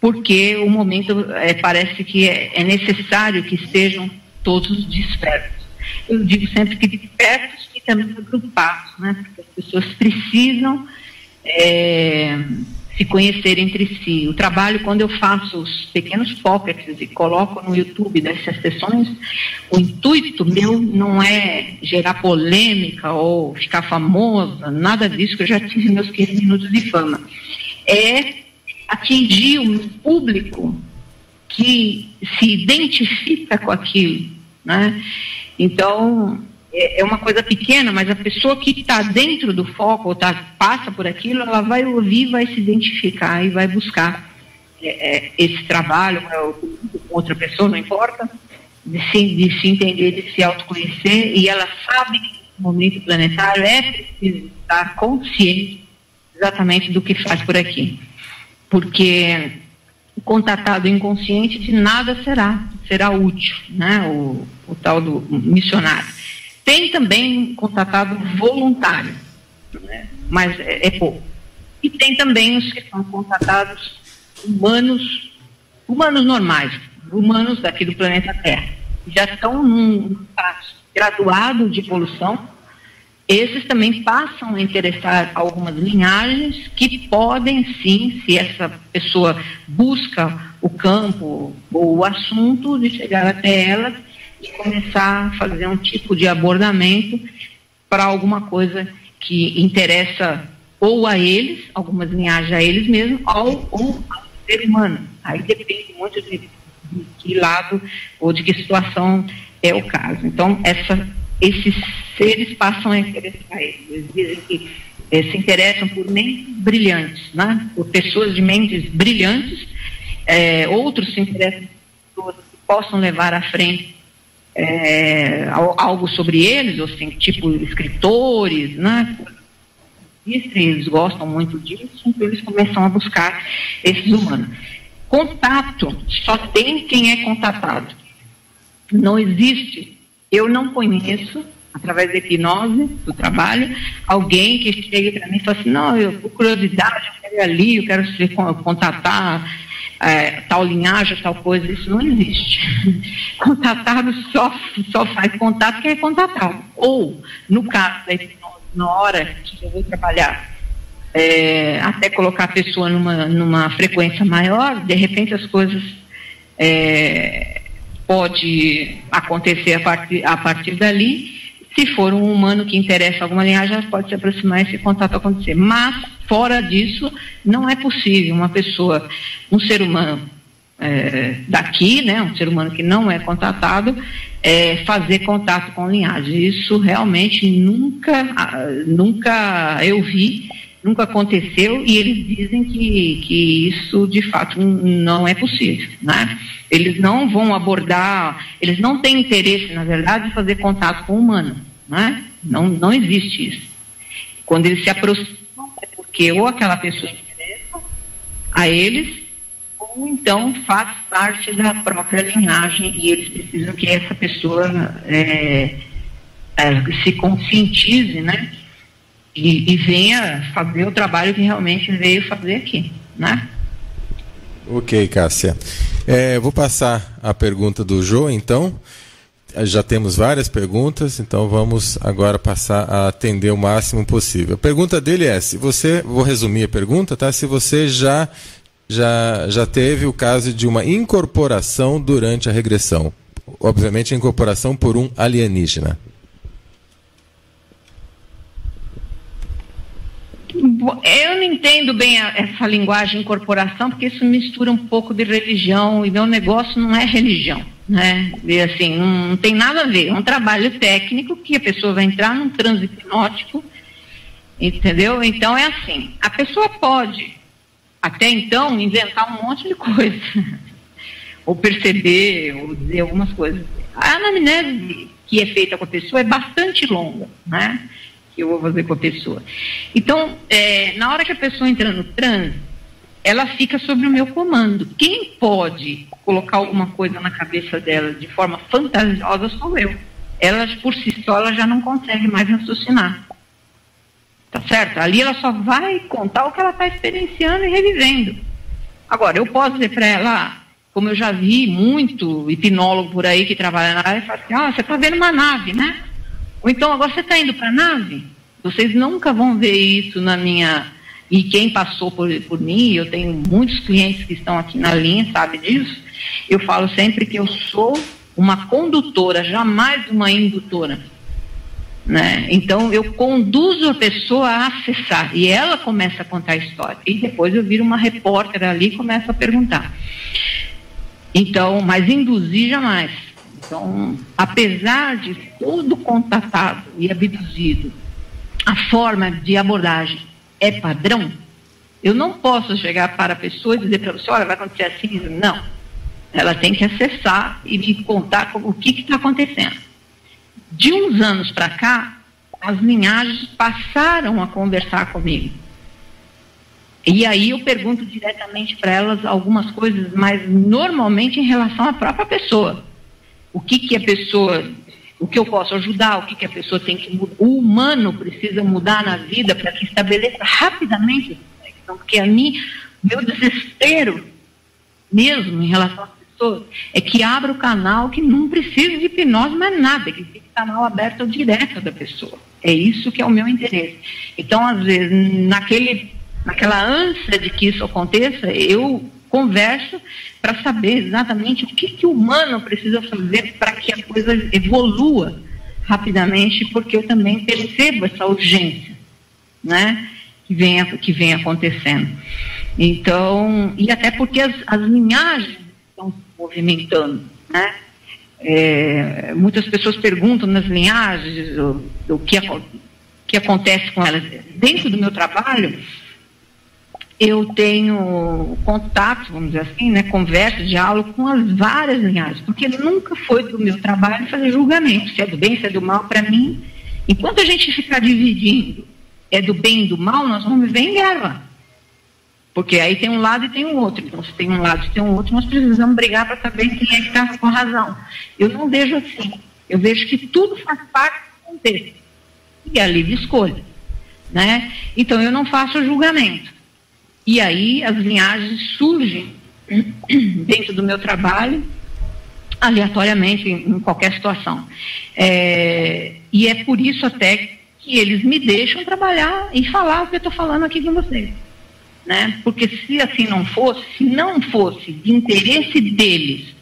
porque o momento parece que é necessário que estejam todos despertos. Eu digo sempre que despertos e também agrupados, né? Porque as pessoas precisam se conhecer entre si. O trabalho, quando eu faço os pequenos pockets e coloco no YouTube dessas sessões, o intuito meu não é gerar polêmica ou ficar famosa, nada disso, que eu já tive meus 15 minutos de fama. É atingir um público que se identifica com aquilo, né? Então, é uma coisa pequena, mas a pessoa que está dentro do foco, ou passa por aquilo, ela vai ouvir, vai se identificar e vai buscar esse trabalho com outra pessoa, não importa, de se entender, de se autoconhecer, e ela sabe que no momento planetário é preciso estar consciente exatamente do que faz por aqui. Porque contatado inconsciente de nada será útil, né? O tal do missionário. Tem também contatado voluntário, né? Mas é pouco. E tem também os que são contatados humanos normais, humanos daqui do planeta Terra. Já estão num passo graduado de evolução. Esses também passam a interessar algumas linhagens que podem sim, se essa pessoa busca o campo ou o assunto, de chegar até elas e começar a fazer um tipo de abordamento para alguma coisa que interessa ou a eles, algumas linhagens a eles mesmos, ou ao ser humano. Aí depende muito de que lado ou de que situação é o caso. Então, esses seres passam a interessar eles. Eles dizem que se interessam por mentes brilhantes, né? Por pessoas de mentes brilhantes. Outros se interessam por pessoas que possam levar à frente algo sobre eles, ou assim, tipo escritores, né? Eles gostam muito disso, então eles começam a buscar esses humanos. Contato, só tem quem é contatado. Não existe. Eu não conheço, através da hipnose, do trabalho, alguém que chegue para mim e fale assim, não, eu por curiosidade, eu quero ir ali, eu quero contatar tal linhagem, tal coisa. Isso não existe. Contatado só faz contato quem é contatado. Ou, no caso da hipnose, na hora que eu vou trabalhar, até colocar a pessoa numa frequência maior, de repente as coisas pode acontecer a partir dali. Se for um humano que interessa alguma linhagem, ela pode se aproximar e esse contato acontecer. Mas, fora disso, não é possível uma pessoa, um ser humano daqui, né, um ser humano que não é contatado, fazer contato com linhagem. Isso realmente nunca eu vi, nunca aconteceu, e eles dizem que isso de fato não é possível, né? Eles não vão abordar, eles não têm interesse, na verdade, em fazer contato com o humano, né? Não existe isso. Quando eles se aproximam, é porque ou aquela pessoa interessa a eles, ou então faz parte da própria linhagem e eles precisam que essa pessoa se conscientize, né? E venha fazer o trabalho que realmente veio fazer aqui, né? Ok, Cássia. Vou passar a pergunta do Jô, então. Já temos várias perguntas, então vamos agora passar a atender o máximo possível. A pergunta dele é, vou resumir a pergunta, tá? Se você já teve o caso de uma incorporação durante a regressão. Obviamente a incorporação por um alienígena. Eu não entendo bem essa linguagem incorporação, porque isso mistura um pouco de religião, e meu negócio não é religião, né? E assim, não tem nada a ver, é um trabalho técnico que a pessoa vai entrar num transe hipnótico, entendeu? Então é assim, a pessoa pode, até então, inventar um monte de coisa, ou perceber, ou dizer algumas coisas. A anamnese que é feita com a pessoa é bastante longa, né? Que eu vou fazer com a pessoa. Então, na hora que a pessoa entra no transe, ela fica sob o meu comando. Quem pode colocar alguma coisa na cabeça dela de forma fantasiosa sou eu. Ela, por si só, ela já não consegue mais raciocinar. Tá certo? Ali ela só vai contar o que ela está experienciando e revivendo. Agora, eu posso dizer para ela, como eu já vi muito hipnólogo por aí que trabalha na área, e fala assim, você está vendo uma nave, né? Ou então, agora você está indo para a nave? Vocês nunca vão ver isso na minha... E quem passou por mim, eu tenho muitos clientes que estão aqui na linha, sabe disso? Eu falo sempre que eu sou uma condutora, jamais uma indutora, né? Então, eu conduzo a pessoa a acessar, e ela começa a contar a história. E depois eu viro uma repórter ali e começo a perguntar. Então, mas induzir jamais. Então, apesar de todo contatado e abduzido, a forma de abordagem é padrão, eu não posso chegar para a pessoa e dizer para você, olha, vai acontecer assim. Não. Ela tem que acessar e me contar o que está acontecendo. De uns anos para cá, as linhagens passaram a conversar comigo. E aí eu pergunto diretamente para elas algumas coisas, mas normalmente em relação à própria pessoa. O que a pessoa, o que eu posso ajudar, o que a pessoa tem que mudar. O humano precisa mudar na vida para que estabeleça rapidamente essa conexão, porque meu desespero mesmo em relação às pessoas é que abra o canal, que não precisa de hipnose mais nada, que fique o canal aberto ao direto da pessoa. É isso que é o meu interesse. Então, às vezes, naquela ânsia de que isso aconteça, eu converso para saber exatamente o que o humano precisa fazer para que a coisa evolua rapidamente, porque eu também percebo essa urgência, né, que vem acontecendo. Então, e até porque as linhagens estão se movimentando, né? Muitas pessoas perguntam nas linhagens o que acontece com elas. Dentro do meu trabalho, eu tenho contato, vamos dizer assim, né, conversa, diálogo com as várias linhagens, porque nunca foi do meu trabalho fazer julgamento, se é do bem, se é do mal. Para mim, enquanto a gente ficar dividindo é do bem e do mal, nós vamos viver em guerra, porque aí tem um lado e tem um outro. Então, se tem um lado e tem um outro, nós precisamos brigar para saber quem é que está com razão. Eu não vejo assim, eu vejo que tudo faz parte do contexto e a livre escolha, né? Então eu não faço julgamento. E aí as linhagens surgem dentro do meu trabalho, aleatoriamente, em qualquer situação. E é por isso até que eles me deixam trabalhar e falar o que eu estou falando aqui com vocês, né? Porque se assim não fosse de interesse deles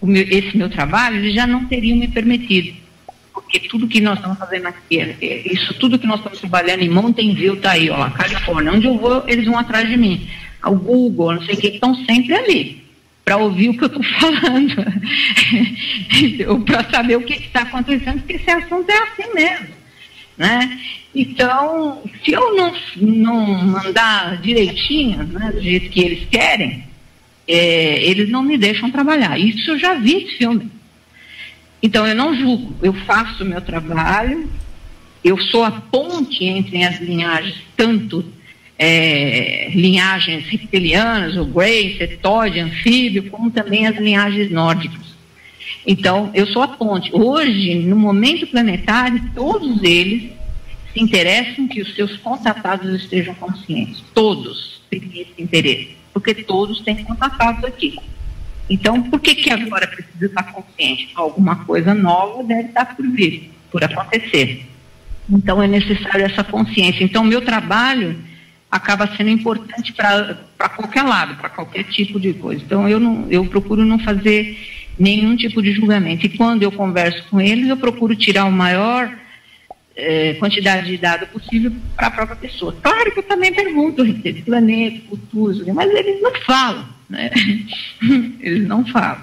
esse meu trabalho, eles já não teriam me permitido. Porque tudo que nós estamos fazendo aqui, isso tudo que nós estamos trabalhando em Mountain View, está aí, ó, lá, Califórnia. Onde eu vou, eles vão atrás de mim. O Google, não sei o que, estão sempre ali, para ouvir o que eu estou falando. Para saber o que está acontecendo, porque esse assunto é assim mesmo, né? Então, se eu não mandar direitinho, né, do jeito que eles querem, eles não me deixam trabalhar. Isso eu já vi esse filme. Então, eu não julgo, eu faço o meu trabalho, eu sou a ponte entre as linhagens, tanto linhagens reptilianas, o Grey, cetóide, anfíbio, como também as linhagens nórdicas. Então, eu sou a ponte. Hoje, no momento planetário, todos eles se interessam que os seus contatados estejam conscientes. Todos têm esse interesse, porque todos têm contatados aqui. Então, por que agora precisa estar consciente? Alguma coisa nova deve estar por vir, por acontecer. Então, é necessário essa consciência. Então, meu trabalho acaba sendo importante para qualquer lado, para qualquer tipo de coisa. Então, eu procuro não fazer nenhum tipo de julgamento. E quando eu converso com eles, eu procuro tirar o maior quantidade de dados possível para a própria pessoa. Claro que eu também pergunto a respeito de planeta, futuro, mas eles não falam, né? Eles não falam.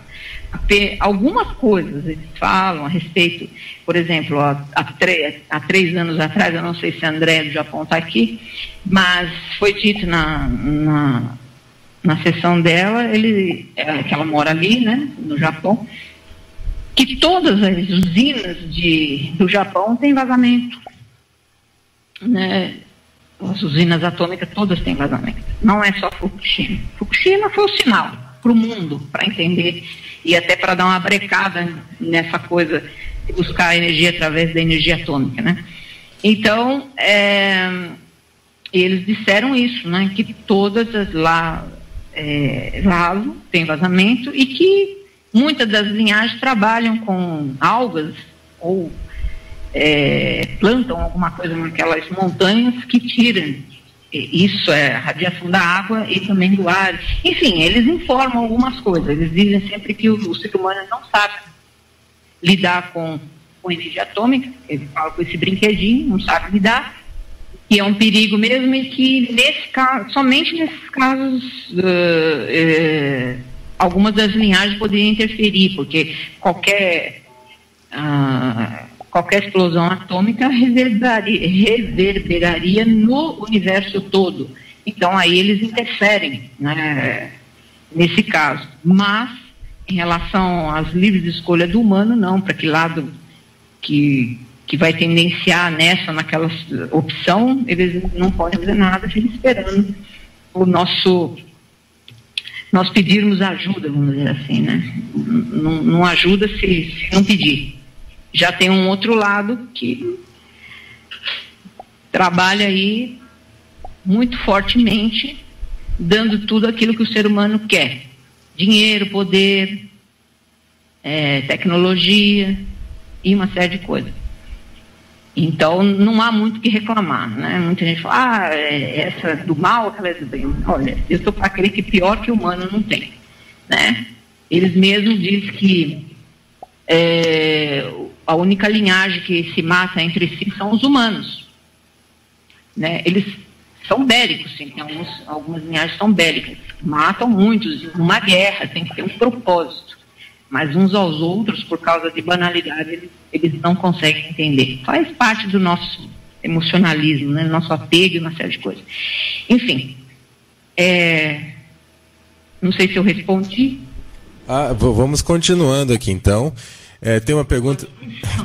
Algumas coisas eles falam a respeito, por exemplo, há 3 anos atrás, eu não sei se a Andréa do Japão está aqui, mas foi dito na sessão dela, que ela mora ali, né, no Japão, que todas as usinas do Japão têm vazamento, né? As usinas atômicas todas têm vazamento. Não é só Fukushima. Fukushima foi o sinal para o mundo, para entender, e até para dar uma brecada nessa coisa de buscar energia através da energia atômica, né? Então, eles disseram isso, né? Que todas as vaso tem vazamento e que muitas das linhagens trabalham com algas ou plantam alguma coisa naquelas montanhas que tiram. Isso é radiação da água e também do ar. Enfim, eles informam algumas coisas. Eles dizem sempre que o ser humano não sabe lidar com energia atômica. Eles falam com esse brinquedinho, não sabe lidar. Que é um perigo mesmo e que, somente nesses casos, algumas das linhagens poderiam interferir, porque qualquer explosão atômica reverberaria no universo todo. Então, aí eles interferem, né, nesse caso. Mas, em relação às livres escolhas do humano, não. Para que lado que vai tendenciar naquela opção, eles não podem fazer nada, ficam esperando nós pedirmos ajuda, vamos dizer assim, né? Não ajuda se não pedir. Já tem um outro lado que trabalha aí muito fortemente, dando tudo aquilo que o ser humano quer: dinheiro, poder, tecnologia e uma série de coisas. Então não há muito o que reclamar, né? Muita gente fala, essa do mal, aquela do bem. Olha, eu estou para crer que pior que o humano não tem, né? Eles mesmos dizem que a única linhagem que se mata entre si são os humanos, né? Eles são bélicos, sim, algumas linhagens são bélicas, matam muitos, uma guerra tem que ter um propósito, mas uns aos outros, por causa de banalidade, eles não conseguem entender. Faz parte do nosso emocionalismo, né? Nosso apego e uma série de coisas. Enfim, não sei se eu respondi. Vamos continuando aqui então. Tem uma pergunta.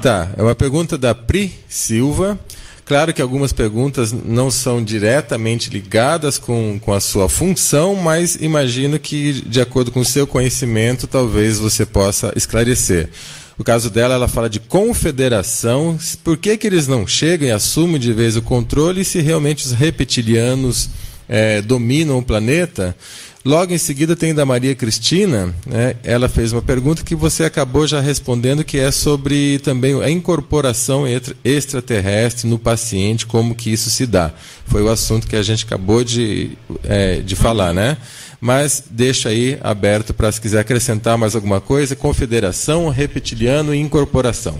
Tá, é uma pergunta da Pri Silva. Claro que algumas perguntas não são diretamente ligadas com a sua função, mas imagino que, de acordo com o seu conhecimento, talvez você possa esclarecer. O caso dela, ela fala de confederação. Por que eles não chegam e assumem de vez o controle se realmente os reptilianos dominam o planeta? Logo em seguida tem da Maria Cristina, né? Ela fez uma pergunta que você acabou já respondendo, que é sobre também a incorporação extraterrestre no paciente, como que isso se dá. Foi o assunto que a gente acabou de falar, né? Mas deixa aí aberto para se quiser acrescentar mais alguma coisa. Confederação, reptiliano e incorporação.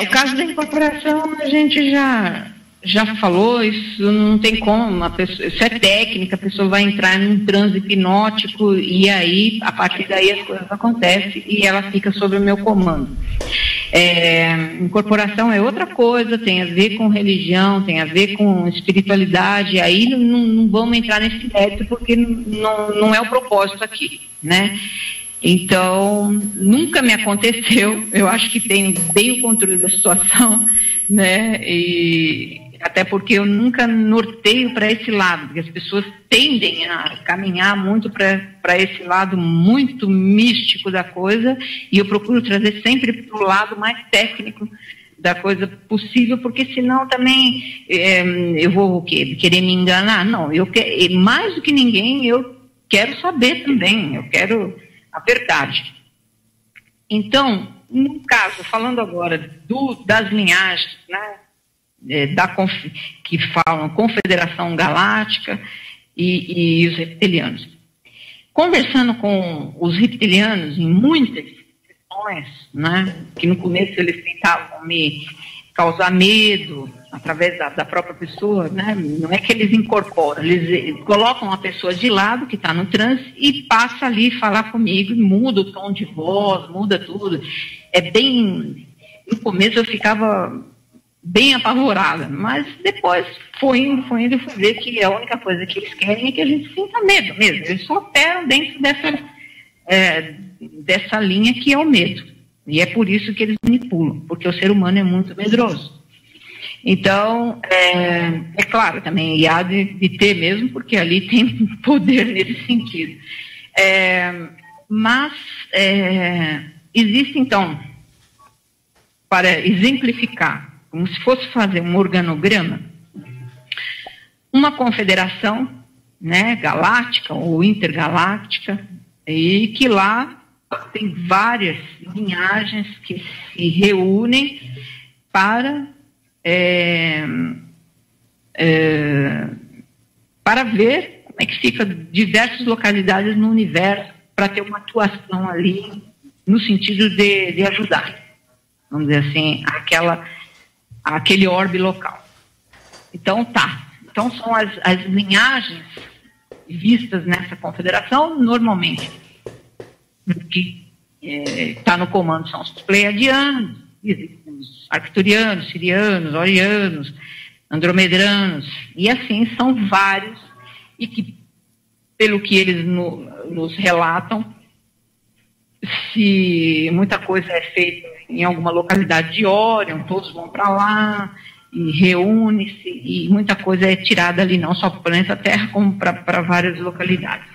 O caso da incorporação a gente já falou, isso não tem como, isso é técnica, a pessoa vai entrar num transe hipnótico e aí, a partir daí as coisas acontecem e ela fica sob o meu comando. Incorporação é outra coisa, tem a ver com religião, tem a ver com espiritualidade, aí não vamos entrar nesse mérito porque não é o propósito aqui, né? Então, nunca me aconteceu, eu acho que tenho bem o controle da situação, né? E até porque eu nunca norteio para esse lado, porque as pessoas tendem a caminhar muito para esse lado muito místico da coisa, e eu procuro trazer sempre para o lado mais técnico da coisa possível, porque senão também eu vou querer me enganar? Não, mais do que ninguém eu quero saber também, eu quero a verdade. Então, no caso, falando agora das linhagens, né, que falam Confederação Galáctica e os reptilianos. Conversando com os reptilianos em muitas questões, né, que no começo eles tentavam me causar medo através da própria pessoa, né? Não é que eles incorporam, eles colocam a pessoa de lado que está no transe e passa ali falar comigo, muda o tom de voz, muda tudo. No começo eu ficava bem apavorada, mas depois foi indo e fui ver que a única coisa que eles querem é que a gente sinta medo mesmo. Eles só operam dentro dessa linha que é o medo. E é por isso que eles manipulam, porque o ser humano é muito medroso. Então, é claro, também há de ter mesmo, porque ali tem poder nesse sentido. Mas existe, então, para exemplificar, como se fosse fazer um organograma, uma confederação, né, galáctica ou intergaláctica, e que lá tem várias linhagens que se reúnem para ver como é que fica diversas localidades no universo para ter uma atuação ali no sentido de ajudar, vamos dizer assim, aquele orbe local. Então são as linhagens vistas nessa confederação. Normalmente o que está no comando são os pleiadianos, existem os arcturianos, sirianos, orianos, andromedranos, e assim são vários, e que, pelo que eles nos relatam, se muita coisa é feita em alguma localidade de Órion, todos vão para lá, e reúne-se, e muita coisa é tirada ali, não só para o planeta Terra, como para várias localidades.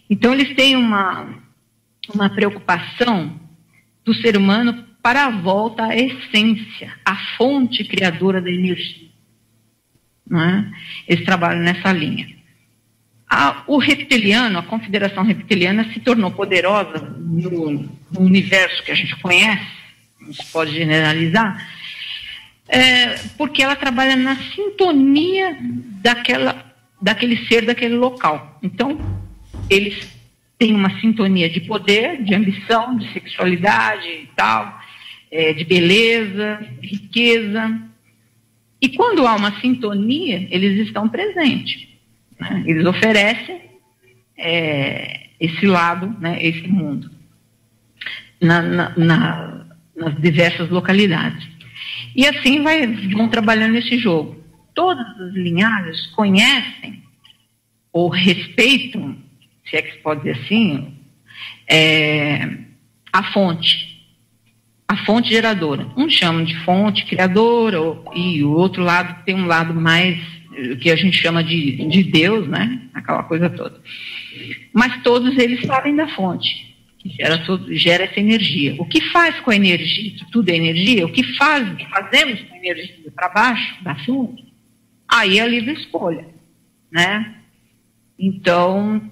Então, eles têm uma preocupação do ser humano para a volta à essência, à fonte criadora da energia. Não é? Eles trabalham nessa linha. O reptiliano, a Confederação Reptiliana, se tornou poderosa no universo que a gente conhece, não se pode generalizar, porque ela trabalha na sintonia daquele ser, daquele local. Então, eles têm uma sintonia de poder, de ambição, de sexualidade e tal, de beleza, de riqueza. E quando há uma sintonia, eles estão presentes. Né? Eles oferecem esse lado, né, esse mundo, nas diversas localidades. E assim vão trabalhando nesse jogo. Todas as linhagens conhecem ou respeitam, se é que se pode dizer assim, a fonte geradora. Uns chamam de fonte criadora, e o outro lado tem um lado mais que a gente chama de Deus, né? Aquela coisa toda. Mas todos eles sabem da fonte, que gera essa energia. O que faz com a energia, que tudo é energia, o que fazemos com a energia para baixo da fonte, aí é a livre escolha, né? Então,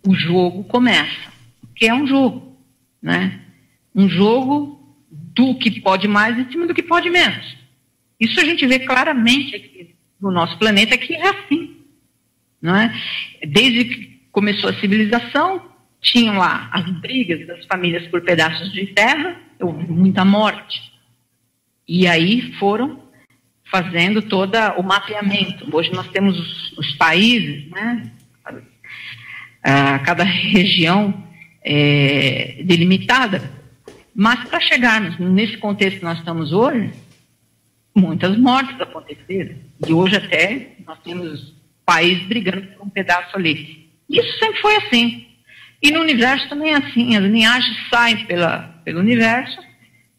o jogo começa, que é um jogo, né? Um jogo do que pode mais em cima do que pode menos. Isso a gente vê claramente aqui no nosso planeta, que é assim, não é? Desde que começou a civilização, tinham lá as brigas das famílias por pedaços de terra, houve muita morte. E aí foram fazendo todo o mapeamento. Hoje nós temos os países, né? Cada região delimitada, mas para chegarmos nesse contexto que nós estamos hoje, muitas mortes aconteceram. E hoje até nós temos países brigando por um pedaço ali. Isso sempre foi assim. E no universo também é assim. As linhagens saem pelo universo,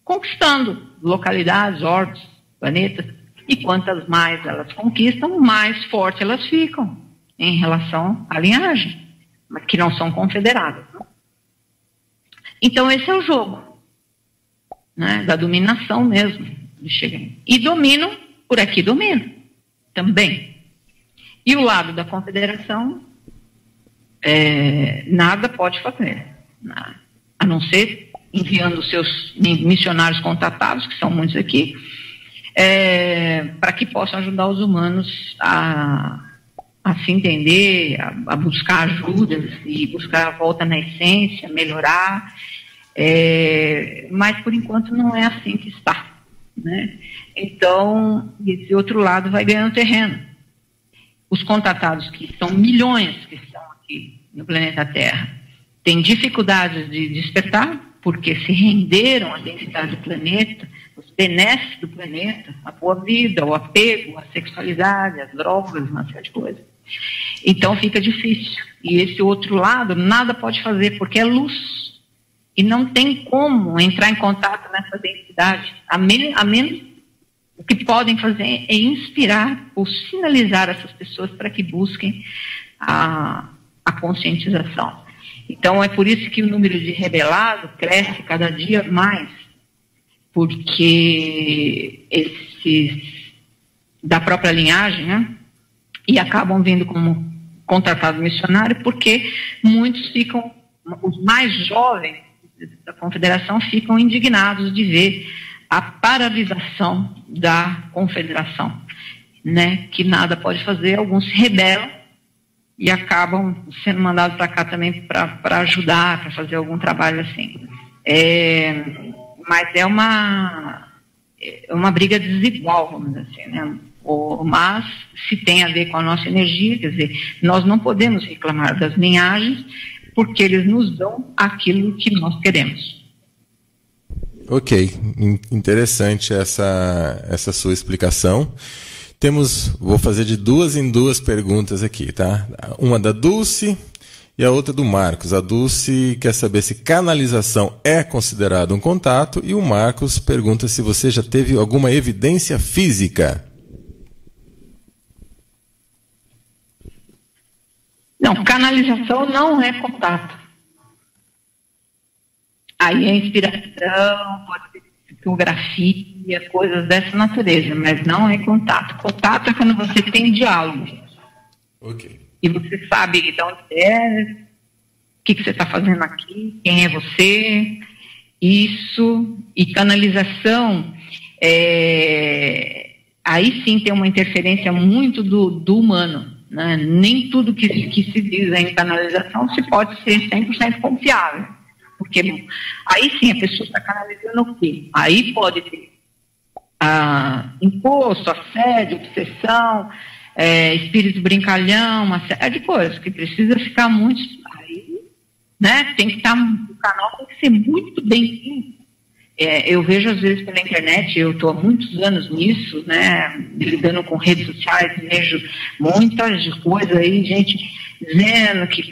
conquistando localidades, orbes, planetas. E quantas mais elas conquistam, mais fortes elas ficam em relação à linhagem, mas que não são confederadas. Então esse é o jogo, né, da dominação mesmo. E dominam, por aqui dominam também. E o lado da confederação, nada pode fazer, a não ser enviando os seus missionários contatados, que são muitos aqui, para que possam ajudar os humanos a se entender, a buscar ajudas e buscar a volta na essência, melhorar, mas por enquanto não é assim que está. Né? Então, esse outro lado vai ganhando terreno. Os contatados, que são milhões que estão aqui no planeta Terra, têm dificuldades de despertar, porque se renderam à densidade do planeta, os benesses do planeta, a boa vida, o apego, a sexualidade, as drogas, uma série de coisas. Então fica difícil. E esse outro lado nada pode fazer, porque é luz. E não tem como entrar em contato nessa densidade, a menos o que podem fazer é inspirar ou sinalizar essas pessoas para que busquem a conscientização. Então é por isso que o número de rebelados cresce cada dia mais, porque esses da própria linhagem, né, e acabam vindo como contratado missionário, porque muitos ficam, os mais jovens da confederação, ficam indignados de ver a paralisação da confederação, né, que nada pode fazer. Alguns se rebelam e acabam sendo mandados para cá também para ajudar, para fazer algum trabalho assim. Mas é uma briga desigual, vamos dizer assim, né? Mas se tem a ver com a nossa energia, quer dizer, nós não podemos reclamar das linhagens, porque eles nos dão aquilo que nós queremos. Ok, interessante essa sua explicação. Vou fazer de duas em duas perguntas aqui, tá? Uma da Dulce E a outra do Marcos. A Dulce quer saber se canalização é considerado um contato, e o Marcos pergunta se você já teve alguma evidência física. Não, canalização não é contato. Aí é inspiração, pode ser fotografia, coisas dessa natureza, mas não é contato. Contato é quando você tem diálogo. Ok. E você sabe de onde é, o que você está fazendo aqui, quem é você, isso. E canalização, aí sim tem uma interferência muito do humano, né? Nem tudo que se diz em canalização se pode ser 100% confiável. Porque aí sim a pessoa está canalizando o quê? Aí pode ter imposto, assédio, obsessão, espírito brincalhão, uma série de coisas que precisa ficar muito. Aí, né, tem que estar. O canal tem que ser muito bem limpo. Eu vejo às vezes pela internet, eu estou há muitos anos nisso, né, lidando com redes sociais, vejo muitas coisas aí, gente dizendo que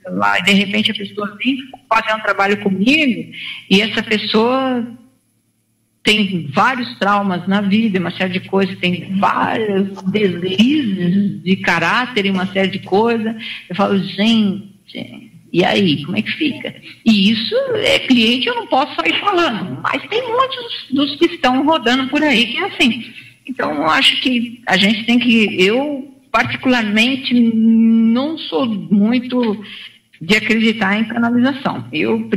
lá, e de repente a pessoa vem fazer um trabalho comigo e essa pessoa tem vários traumas na vida, uma série de coisas, tem vários deslizes de caráter e uma série de coisas. Eu falo, gente, e aí, como é que fica? E isso é cliente, eu não posso sair falando, mas tem muitos dos que estão rodando por aí que é assim. Então, eu acho que a gente tem que, eu particularmente não sou muito de acreditar em canalização. Eu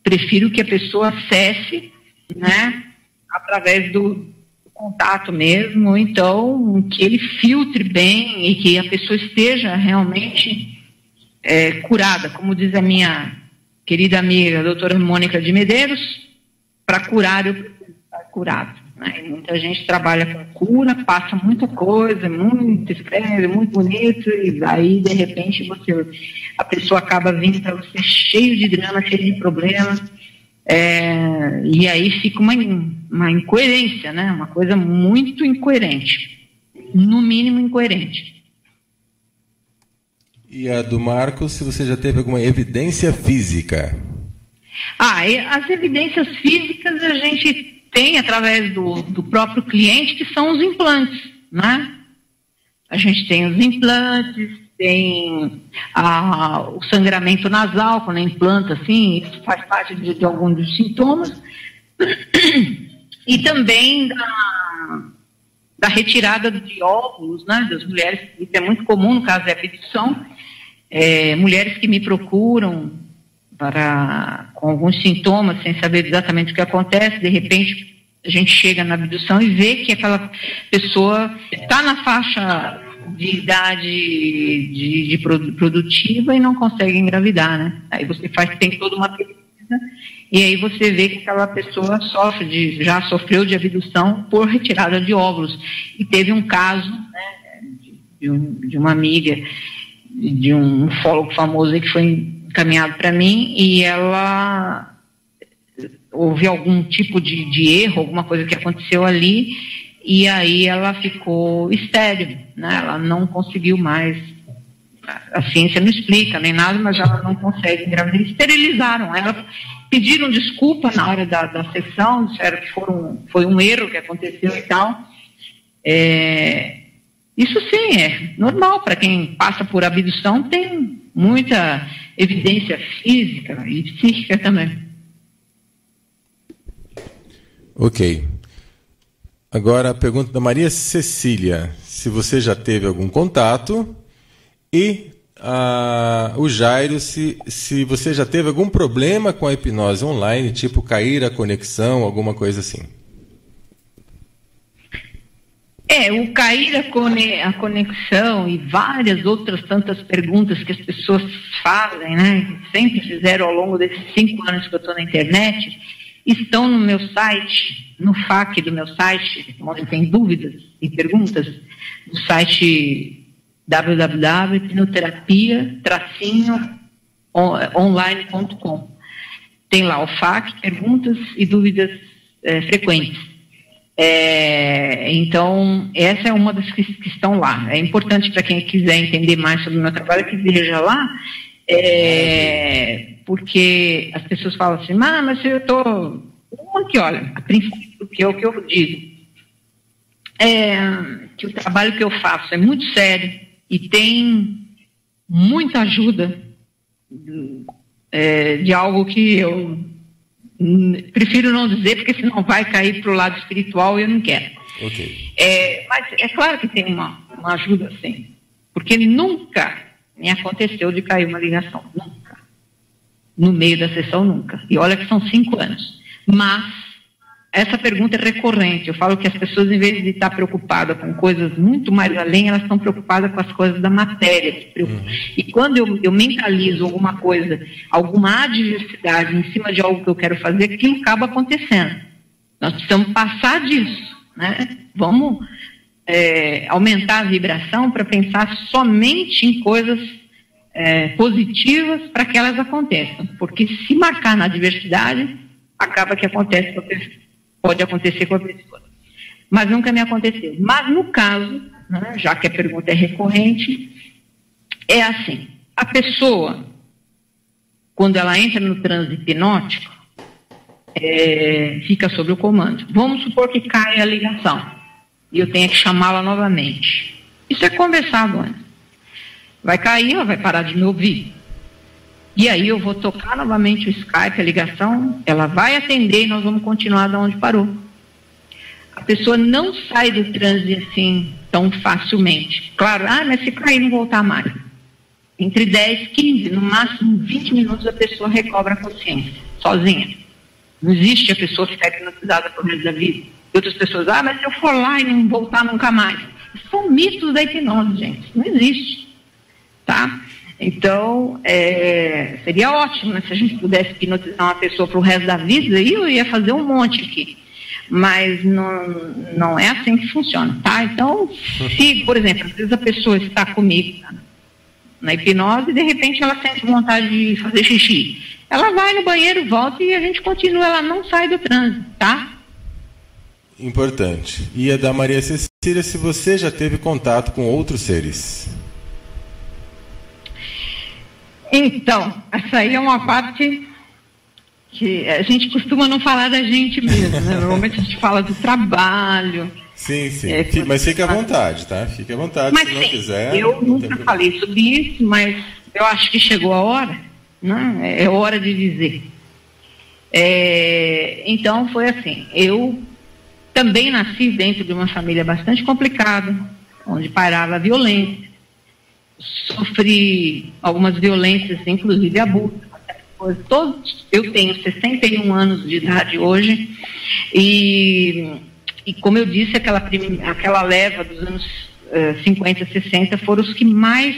prefiro que a pessoa acesse, né, através do contato mesmo, ou então que ele filtre bem e que a pessoa esteja realmente curada, como diz a minha querida amiga, a doutora Mônica de Medeiros, para curar eu preciso estar curado. Né? Muita gente trabalha com cura, passa muita coisa, muito escreve, muito bonito, e aí de repente a pessoa acaba vindo para você cheio de drama, cheio de problemas, e aí fica uma incoerência, né? Uma coisa muito incoerente, no mínimo incoerente. E a do Marcos, se você já teve alguma evidência física? As evidências físicas a gente tem através do próprio cliente, que são os implantes, né? A gente tem os implantes, tem o sangramento nasal, quando implanta assim, isso faz parte de alguns dos sintomas, e também da retirada de óvulos, né, das mulheres, isso é muito comum no caso da abdução, mulheres que me procuram com alguns sintomas, sem saber exatamente o que acontece, de repente a gente chega na abdução e vê que aquela pessoa está na faixa de idade produtiva e não consegue engravidar, né? Aí você tem toda uma pesquisa e aí você vê que aquela pessoa já sofreu de abdução por retirada de óvulos. E teve um caso, né, de uma amiga, de um ufólogo famoso aí que foi encaminhado para mim, e ela houve algum tipo de erro, alguma coisa que aconteceu ali, e aí ela ficou estéril, né? Ela não conseguiu mais, a ciência não explica nem nada, mas ela não consegue engravidar. Esterilizaram ela, pediram desculpa na hora da sessão, disseram que foi um erro que aconteceu e tal. Isso sim é normal para quem passa por abdução, tem muita evidência física e psíquica também. Ok. Agora a pergunta da Maria Cecília, se você já teve algum contato, e o Jairo, se você já teve algum problema com a hipnose online, tipo cair a conexão, alguma coisa assim. O cair a conexão e várias outras tantas perguntas que as pessoas fazem, né, que sempre fizeram ao longo desses 5 anos que eu estou na internet, estão no meu site, no FAQ do meu site, onde tem dúvidas e perguntas, do site www.hipnoterapia-online.com. Tem lá o FAQ, perguntas e dúvidas frequentes. Então, essa é uma das que estão lá. É importante para quem quiser entender mais sobre o meu trabalho que veja lá, porque as pessoas falam assim, mas eu estou... Uma que, olha, a princípio, que é o que eu digo, que o trabalho que eu faço é muito sério e tem muita ajuda de algo que eu prefiro não dizer, porque senão vai cair para o lado espiritual e eu não quero. Okay. Mas é claro que tem uma ajuda, sim, porque nunca me aconteceu de cair uma ligação, nunca. No meio da sessão, nunca. E olha que são 5 anos. Mas essa pergunta é recorrente. Eu falo que as pessoas, em vez de estar preocupadas com coisas muito mais além, elas estão preocupadas com as coisas da matéria. E quando eu mentalizo alguma coisa, alguma adversidade em cima de algo que eu quero fazer, aquilo acaba acontecendo. Nós precisamos passar disso, né? Vamos aumentar a vibração para pensar somente em coisas positivas para que elas aconteçam. Porque se marcar na adversidade, acaba que acontece com a pessoa. Pode acontecer com a pessoa. Mas nunca me aconteceu. Mas no caso, né, já que a pergunta é recorrente, é assim. A pessoa, quando ela entra no transe hipnótico, fica sob o comando. Vamos supor que caia a ligação e eu tenha que chamá-la novamente. Isso é conversado antes. Vai cair, ela vai parar de me ouvir. E aí eu vou tocar novamente o Skype, a ligação, ela vai atender e nós vamos continuar de onde parou. A pessoa não sai do transe assim tão facilmente. Claro, mas se cair não voltar mais. Entre 10, 15, no máximo 20 minutos a pessoa recobra a consciência, sozinha. Não existe a pessoa ficar hipnotizada por resto da vida. E outras pessoas, mas se eu for lá e não voltar nunca mais. Isso são mitos da hipnose, gente. Não existe. Tá? Então, seria ótimo, né, se a gente pudesse hipnotizar uma pessoa para o resto da vida, e eu ia fazer um monte aqui. Mas não é assim que funciona, tá? Então, se, por exemplo, às vezes a pessoa está comigo na hipnose e de repente ela sente vontade de fazer xixi. Ela vai no banheiro, volta e a gente continua, ela não sai do trânsito, tá? Importante. E a da Maria Cecília, se você já teve contato com outros seres? Então, essa aí é uma parte que a gente costuma não falar da gente mesmo, né? Normalmente a gente fala do trabalho. Sim. Mas fique à vontade, tá? Fique à vontade, mas, se não quiser. Eu nunca falei sobre isso, mas eu acho que chegou a hora, né? É hora de dizer. Então, foi assim. Eu também nasci dentro de uma família bastante complicada, onde pairava a violência. Sofri algumas violências, inclusive abuso. Eu tenho 61 anos de idade hoje e como eu disse, aquela leva dos anos 50, 60 foram os que mais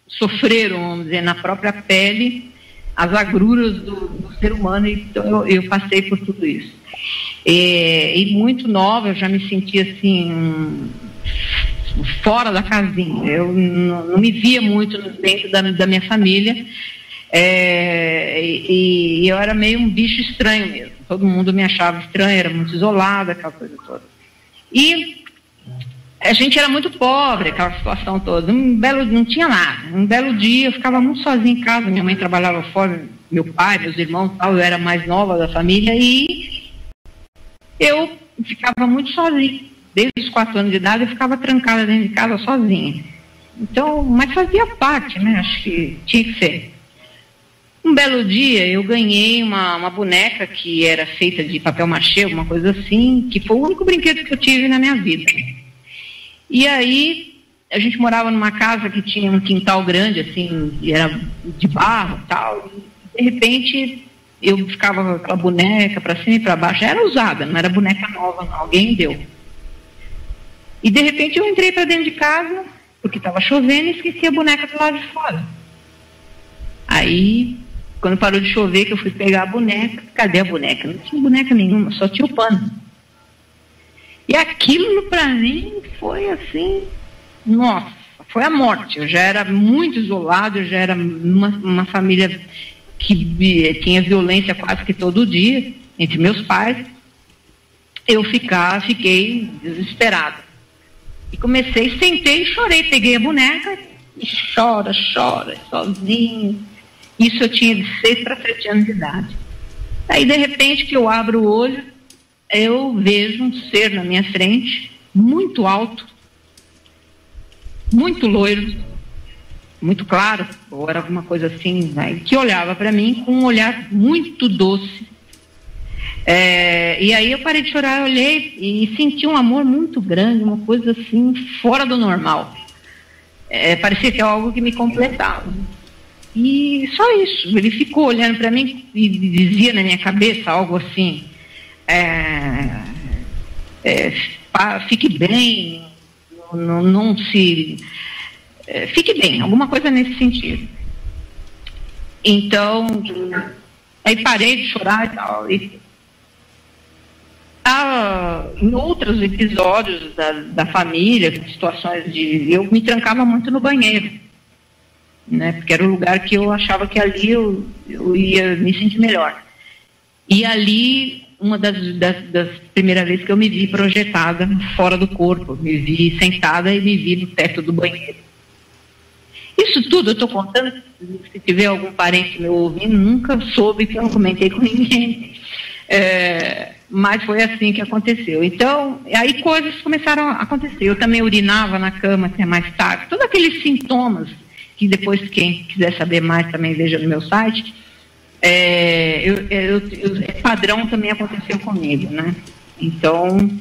sofreram, vamos dizer, na própria pele as agruras do ser humano. Então eu passei por tudo isso. E muito nova eu já me sentia assim fora da casinha. Eu não me via muito dentro da minha família, e eu era meio um bicho estranho mesmo. Todo mundo me achava estranho, era muito isolada, aquela coisa toda. E a gente era muito pobre, aquela situação toda. Não tinha nada. Um belo dia eu ficava muito sozinha em casa, minha mãe trabalhava fora, meu pai, meus irmãos, tal, eu era mais nova da família e eu ficava muito sozinha. Desde os 4 anos de idade eu ficava trancada dentro de casa sozinha. Então, mas fazia parte, né? Acho que tinha que ser. Um belo dia eu ganhei uma boneca que era feita de papel machê, alguma coisa assim, que foi o único brinquedo que eu tive na minha vida. E aí a gente morava numa casa que tinha um quintal grande, assim, e era de barro e tal. E, de repente eu ficava com aquela boneca para cima e para baixo. Era usada, não era boneca nova, não. Alguém deu. E de repente eu entrei para dentro de casa, porque estava chovendo, e esqueci a boneca do lado de fora. Aí, quando parou de chover, que eu fui pegar a boneca, cadê a boneca? Não tinha boneca nenhuma, só tinha o pano. E aquilo para mim foi assim, nossa, foi a morte. Eu já era muito isolado, eu já era uma família que tinha violência quase que todo dia, entre meus pais. eu fiquei desesperada. E sentei e chorei, peguei a boneca e chora, sozinho. Isso eu tinha de 6 para 7 anos de idade. Aí, de repente, que eu abro o olho, eu vejo um ser na minha frente, muito alto, muito loiro, muito claro, ou era alguma coisa assim, né, que olhava para mim com um olhar muito doce. E aí eu parei de chorar, olhei e senti um amor muito grande, uma coisa assim, fora do normal. Parecia que era algo que me completava. E só isso, ele ficou olhando para mim e dizia na minha cabeça algo assim, fique bem, não se... fique bem, alguma coisa nesse sentido. Então, aí parei de chorar e tal. Em outros episódios da família, situações eu me trancava muito no banheiro, né? Porque era o lugar que eu achava que ali eu ia me sentir melhor. E ali, uma das primeiras vezes que eu me vi projetada fora do corpo, me vi sentada e me vi no teto do banheiro. Isso tudo eu estou contando, se tiver algum parente meu ouvindo, nunca soube, que eu não comentei com ninguém. Mas foi assim que aconteceu. Então, aí coisas começaram a acontecer. Eu também urinava na cama até mais tarde. Todos aqueles sintomas que depois, quem quiser saber mais, também veja no meu site. Padrão também aconteceu comigo, né? Então,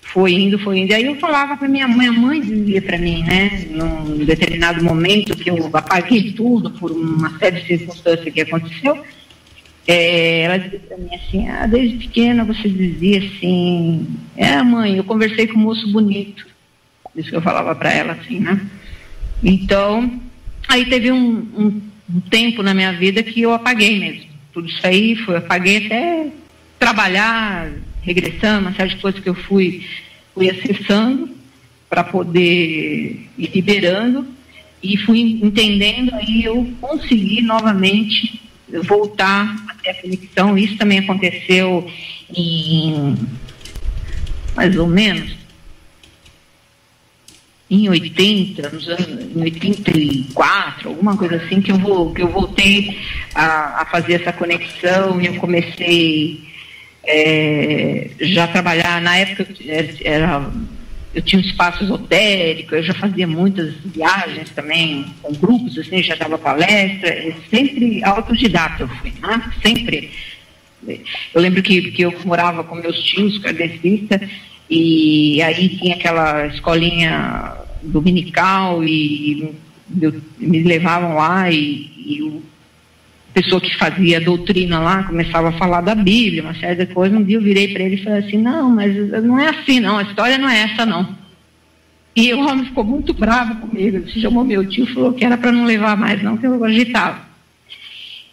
foi indo. Aí eu falava para minha mãe, a mãe dizia para mim, né? Num determinado momento que eu apaguei tudo por uma série de circunstâncias que aconteceu. Ela dizia para mim assim, desde pequena você dizia assim, mãe, eu conversei com um moço bonito. Isso que eu falava para ela assim, né? Então, aí teve um tempo na minha vida que eu apaguei mesmo. Tudo isso aí, apaguei até trabalhar, regressão, uma série de coisas que eu fui acessando para poder ir liberando e fui entendendo, aí eu consegui novamente voltar até a conexão. Isso também aconteceu em mais ou menos em 80, em 84, alguma coisa assim, que eu voltei a fazer essa conexão. E eu comecei já a trabalhar. Na época eu tinha um espaço esotérico, eu já fazia muitas viagens também com grupos, assim, já dava palestra, sempre autodidata eu fui, né? Sempre. Eu lembro que eu morava com meus tios kardecistas, e aí tinha aquela escolinha dominical e me levavam lá e a pessoa que fazia a doutrina lá começava a falar da Bíblia, uma série de coisas. Um dia eu virei para ele e falei assim, não, mas não é assim não, a história não é essa não. E o homem ficou muito bravo comigo, ele chamou meu tio e falou que era para não levar mais não, que eu agitava.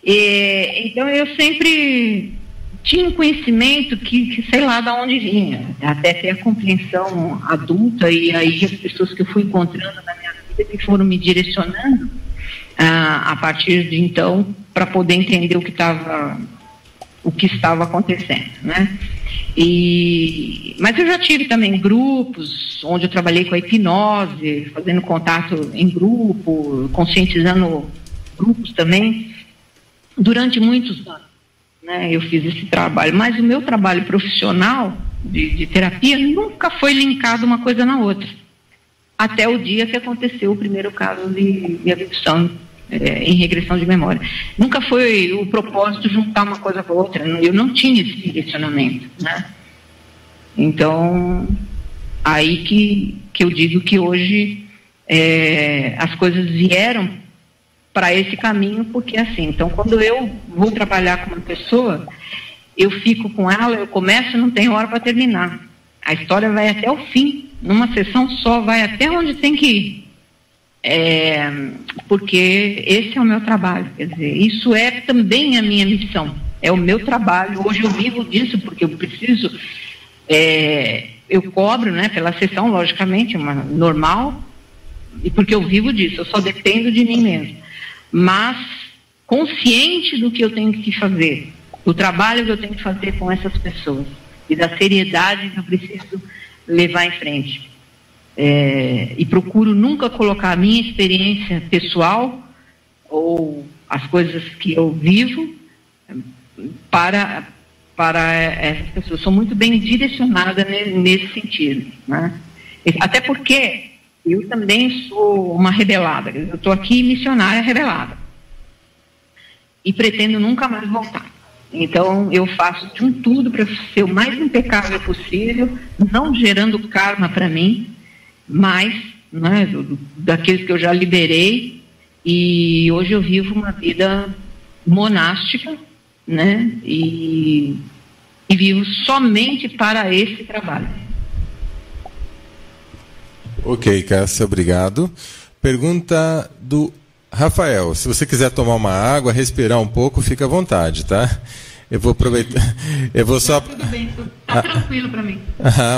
Então eu sempre tinha um conhecimento que sei lá de onde vinha, até ter a compreensão adulta, e aí as pessoas que eu fui encontrando na minha vida que foram me direcionando a partir de então, para poder entender o que estava acontecendo, né? Mas eu já tive também grupos onde eu trabalhei com a hipnose, fazendo contato em grupo, conscientizando grupos também, durante muitos anos, né? Eu fiz esse trabalho, mas o meu trabalho profissional de terapia nunca foi linkado uma coisa na outra, até o dia que aconteceu o primeiro caso de abdução em regressão de memória. Nunca foi o propósito juntar uma coisa com a outra, eu não tinha esse direcionamento, né? Então, aí que eu digo que hoje as coisas vieram para esse caminho, porque assim, então quando eu vou trabalhar com uma pessoa, eu fico com ela, eu começo e não tenho hora para terminar. A história vai até o fim, numa sessão só, vai até onde tem que ir. Porque esse é o meu trabalho, quer dizer, isso é também a minha missão, é o meu trabalho. Hoje eu vivo disso porque eu preciso, eu cobro, né, pela sessão, logicamente, uma normal, e porque eu vivo disso, eu só dependo de mim mesmo, mas consciente do que eu tenho que fazer, do trabalho que eu tenho que fazer com essas pessoas. e da seriedade que eu preciso levar em frente. E procuro nunca colocar a minha experiência pessoal ou as coisas que eu vivo para essas pessoas. Sou muito bem direcionada nesse sentido, né? Até porque eu também sou uma rebelada. Eu estou aqui missionária rebelada e pretendo nunca mais voltar. Então eu faço de tudo para ser o mais impecável possível, não gerando karma para mim, mas, né, daqueles que eu já liberei. E hoje eu vivo uma vida monástica, né, e vivo somente para esse trabalho. Ok, Cássia, obrigado. Pergunta do Rafael. Se você quiser tomar uma água, respirar um pouco, fica à vontade, tá? Eu vou aproveitar. Eu vou só. Tudo bem, tá tranquilo para mim.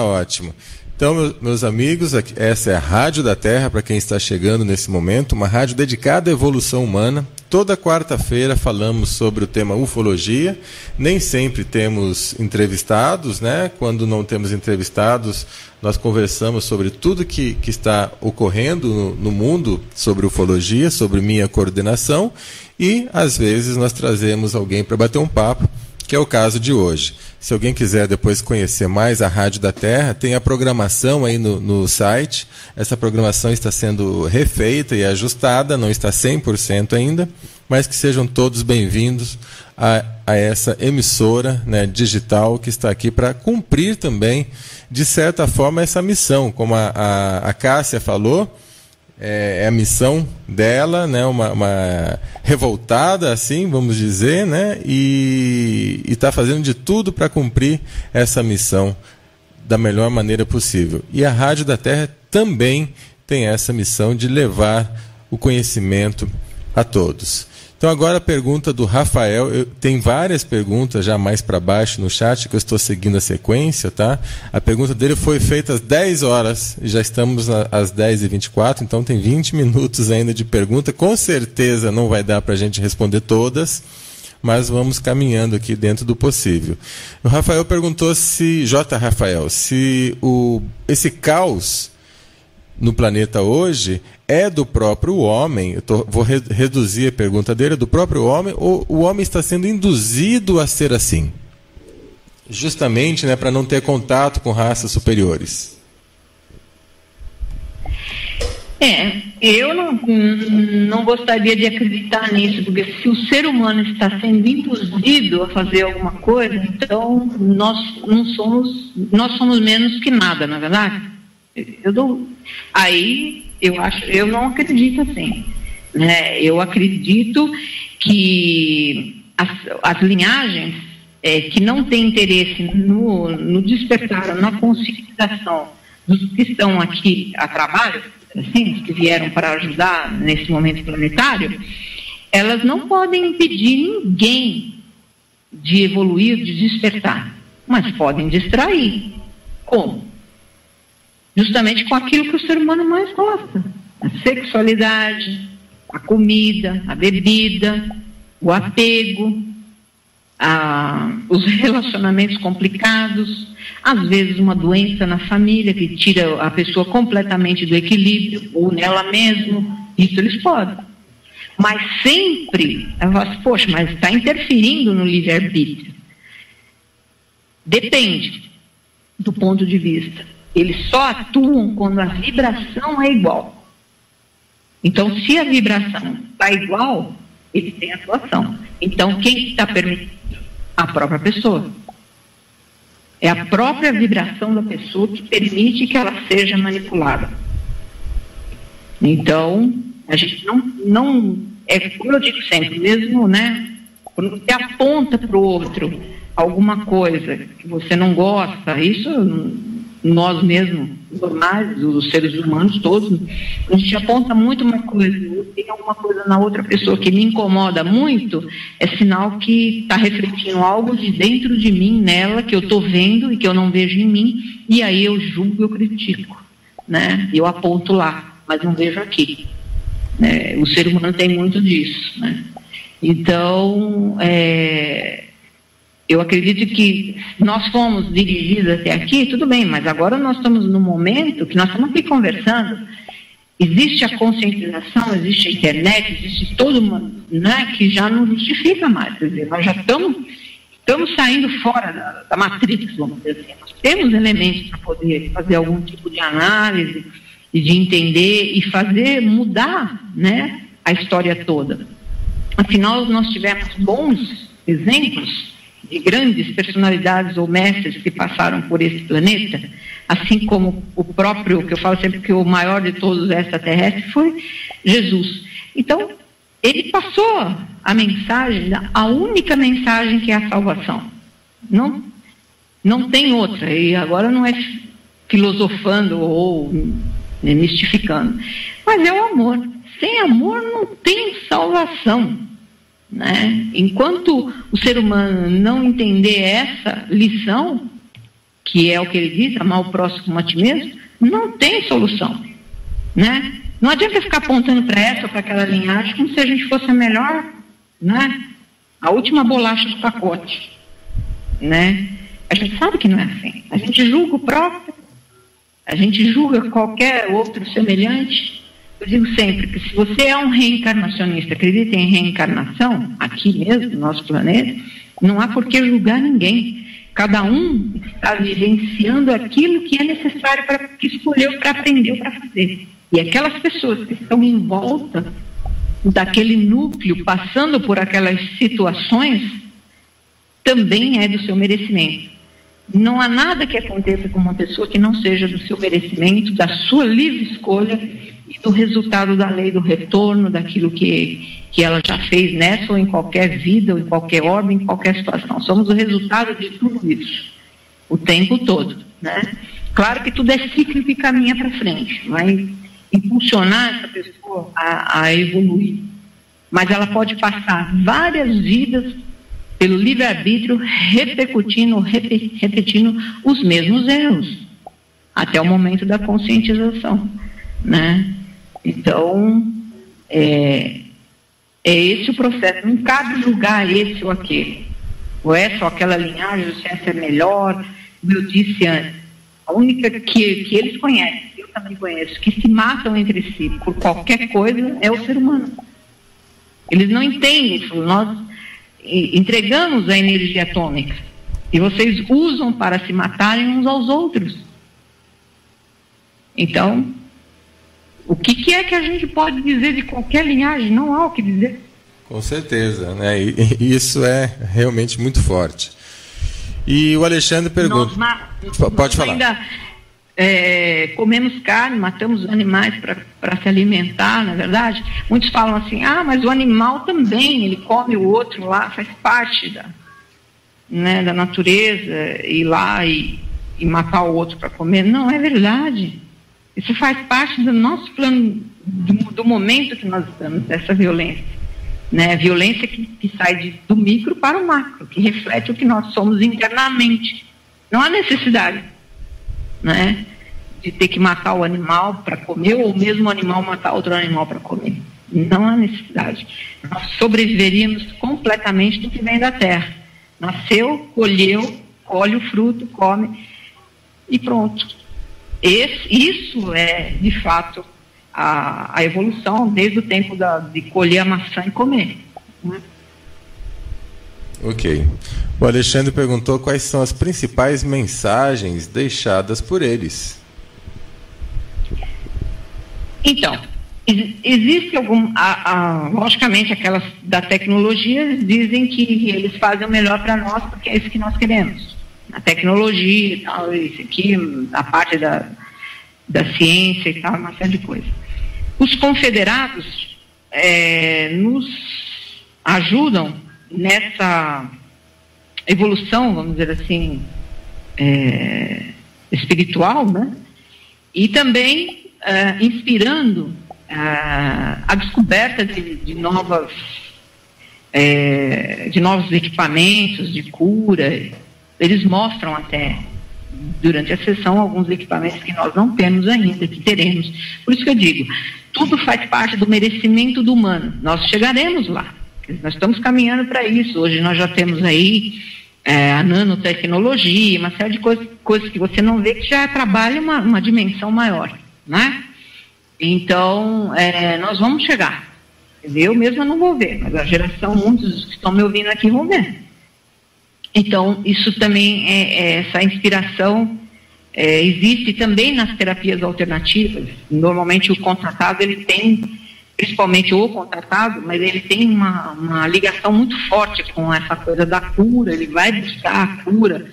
Ótimo. Então, meus amigos, essa é a Rádio da Terra, para quem está chegando nesse momento, uma rádio dedicada à evolução humana. Toda quarta-feira falamos sobre o tema ufologia. Nem sempre temos entrevistados, né? Quando não temos entrevistados, nós conversamos sobre tudo que está ocorrendo no mundo sobre ufologia, sobre minha coordenação, e às vezes nós trazemos alguém para bater um papo, que é o caso de hoje. Se alguém quiser depois conhecer mais a Rádio da Terra, tem a programação aí no site. Essa programação está sendo refeita e ajustada, não está 100% ainda, mas que sejam todos bem-vindos a essa emissora, né, digital, que está aqui para cumprir também, de certa forma, essa missão. Como a Cássia falou, é a missão dela, né, uma revoltada, assim, vamos dizer, né, e está fazendo de tudo para cumprir essa missão da melhor maneira possível. E a Rádio da Terra também tem essa missão de levar o conhecimento a todos. Então agora a pergunta do Rafael, tem várias perguntas já mais para baixo no chat, que eu estou seguindo a sequência, tá? A pergunta dele foi feita às 10 horas, e já estamos às 10h24, então tem 20 minutos ainda de pergunta. Com certeza não vai dar para a gente responder todas, mas vamos caminhando aqui dentro do possível. O Rafael perguntou se esse caos no planeta hoje é do próprio homem. Vou reduzir a pergunta dele, é do próprio homem, ou o homem está sendo induzido a ser assim? Justamente, né, para não ter contato com raças superiores. Eu não gostaria de acreditar nisso, porque se o ser humano está sendo induzido a fazer alguma coisa, então nós somos menos que nada, na verdade. Eu não acredito assim, né? Eu acredito que as linhagens que não têm interesse no despertar, na conscientização dos que estão aqui a trabalho, assim, os que vieram para ajudar nesse momento planetário, elas não podem impedir ninguém de evoluir, de despertar, mas podem distrair. Como? Justamente com aquilo que o ser humano mais gosta: a sexualidade, a comida, a bebida, o apego, os relacionamentos complicados, às vezes uma doença na família que tira a pessoa completamente do equilíbrio, ou nela mesma. Isso eles podem. Mas sempre, eu falo assim, poxa, mas está interferindo no livre-arbítrio. Depende do ponto de vista. Eles só atuam quando a vibração é igual. Então, se a vibração está igual, eles têm atuação. Então, quem está permitindo? A própria pessoa. É a própria vibração da pessoa que permite que ela seja manipulada. Então, a gente não é como eu digo sempre, mesmo, né? Quando você aponta para o outro alguma coisa que você não gosta, isso nós mesmos, normais, os seres humanos todos, a gente aponta muito uma coisa, tem alguma coisa na outra pessoa que me incomoda muito, é sinal que está refletindo algo de dentro de mim, nela, que eu estou vendo e que eu não vejo em mim, e aí eu julgo, eu critico, né? Eu aponto lá, mas não vejo aqui. O ser humano tem muito disso, né? Então, eu acredito que nós fomos dirigidos até aqui, tudo bem, mas agora nós estamos no momento que nós estamos aqui conversando. Existe a conscientização, existe a internet, existe todo mundo, né, que já não justifica mais. Quer dizer, nós já estamos saindo fora da matriz, vamos dizer assim. Nós temos elementos para poder fazer algum tipo de análise e de entender e fazer mudar, né, a história toda. Afinal, nós tivemos bons exemplos de grandes personalidades ou mestres que passaram por esse planeta, assim como o próprio, que eu falo sempre que o maior de todos os extraterrestres foi Jesus. Então, ele passou a mensagem, a única mensagem que é a salvação. Não tem outra, e agora não é filosofando ou mistificando, mas é o amor. Sem amor não tem salvação, né? Enquanto o ser humano não entender essa lição, que é o que ele diz, amar o próximo como a ti mesmo, não tem solução, né? Não adianta ficar apontando para essa ou para aquela linhagem como se a gente fosse a melhor, né? A última bolacha do pacote, né? A gente sabe que não é assim. A gente julga o próprio, a gente julga qualquer outro semelhante. Eu digo sempre que se você é um reencarnacionista, acredita em reencarnação, aqui mesmo, no nosso planeta, não há por que julgar ninguém. Cada um está vivenciando aquilo que é necessário para que escolheu, para aprender, para fazer. E aquelas pessoas que estão em volta daquele núcleo, passando por aquelas situações, também é do seu merecimento. Não há nada que aconteça com uma pessoa que não seja do seu merecimento, da sua livre escolha e do resultado da lei do retorno, daquilo que ela já fez nessa ou em qualquer vida, ou em qualquer ordem, em qualquer situação. Somos o resultado de tudo isso, o tempo todo, né? Claro que tudo é cíclico e caminha para frente, vai impulsionar essa pessoa a evoluir, mas ela pode passar várias vidas pelo livre-arbítrio repetindo os mesmos erros, até o momento da conscientização, né? Então, é esse o processo. Não cabe julgar esse ou aquele, ou essa ou aquela linhagem, se essa é melhor. Como eu disse antes, a única que eles conhecem, eu também conheço, que se matam entre si por qualquer coisa é o ser humano. Eles não entendem isso. Nós entregamos a energia atômica e vocês usam para se matarem uns aos outros. Então, o que é que a gente pode dizer de qualquer linhagem? Não há o que dizer. Com certeza, né? E isso é realmente muito forte. E o Alexandre pergunta... Pode falar. Ainda comemos carne, matamos os animais para se alimentar, na verdade. Muitos falam assim, mas o animal também, ele come o outro lá, faz parte da natureza, ir lá e matar o outro para comer. Não é verdade. Isso faz parte do nosso plano, do momento que nós estamos, dessa violência. Né? Violência que sai do micro para o macro, que reflete o que nós somos internamente. Não há necessidade, né, de ter que matar o animal para comer, ou mesmo o animal matar outro animal para comer. Não há necessidade. Nós sobreviveríamos completamente do que vem da terra. Nasceu, colheu, colhe o fruto, come e pronto. Isso é, de fato, a evolução desde o tempo de colher a maçã e comer. Né? Ok. O Alexandre perguntou quais são as principais mensagens deixadas por eles. Então, existe logicamente, aquelas da tecnologia dizem que eles fazem o melhor para nós porque é isso que nós queremos. A tecnologia e tal, isso aqui, a parte da ciência e tal, uma série de coisas. Os confederados nos ajudam nessa evolução, vamos dizer assim, espiritual, né? E também inspirando a descoberta de novos equipamentos de cura. Eles mostram até, durante a sessão, alguns equipamentos que nós não temos ainda, que teremos. Por isso que eu digo, tudo faz parte do merecimento do humano. Nós chegaremos lá. Nós estamos caminhando para isso. Hoje nós já temos aí a nanotecnologia, uma série de coisas que você não vê, que já trabalha uma dimensão maior, né? Então, nós vamos chegar. Eu mesma não vou ver, mas a geração, muitos que estão me ouvindo aqui vão ver. Então, isso também essa inspiração existe também nas terapias alternativas. Normalmente o contratado, ele tem, principalmente o contratado, mas ele tem uma ligação muito forte com essa coisa da cura. Ele vai buscar a cura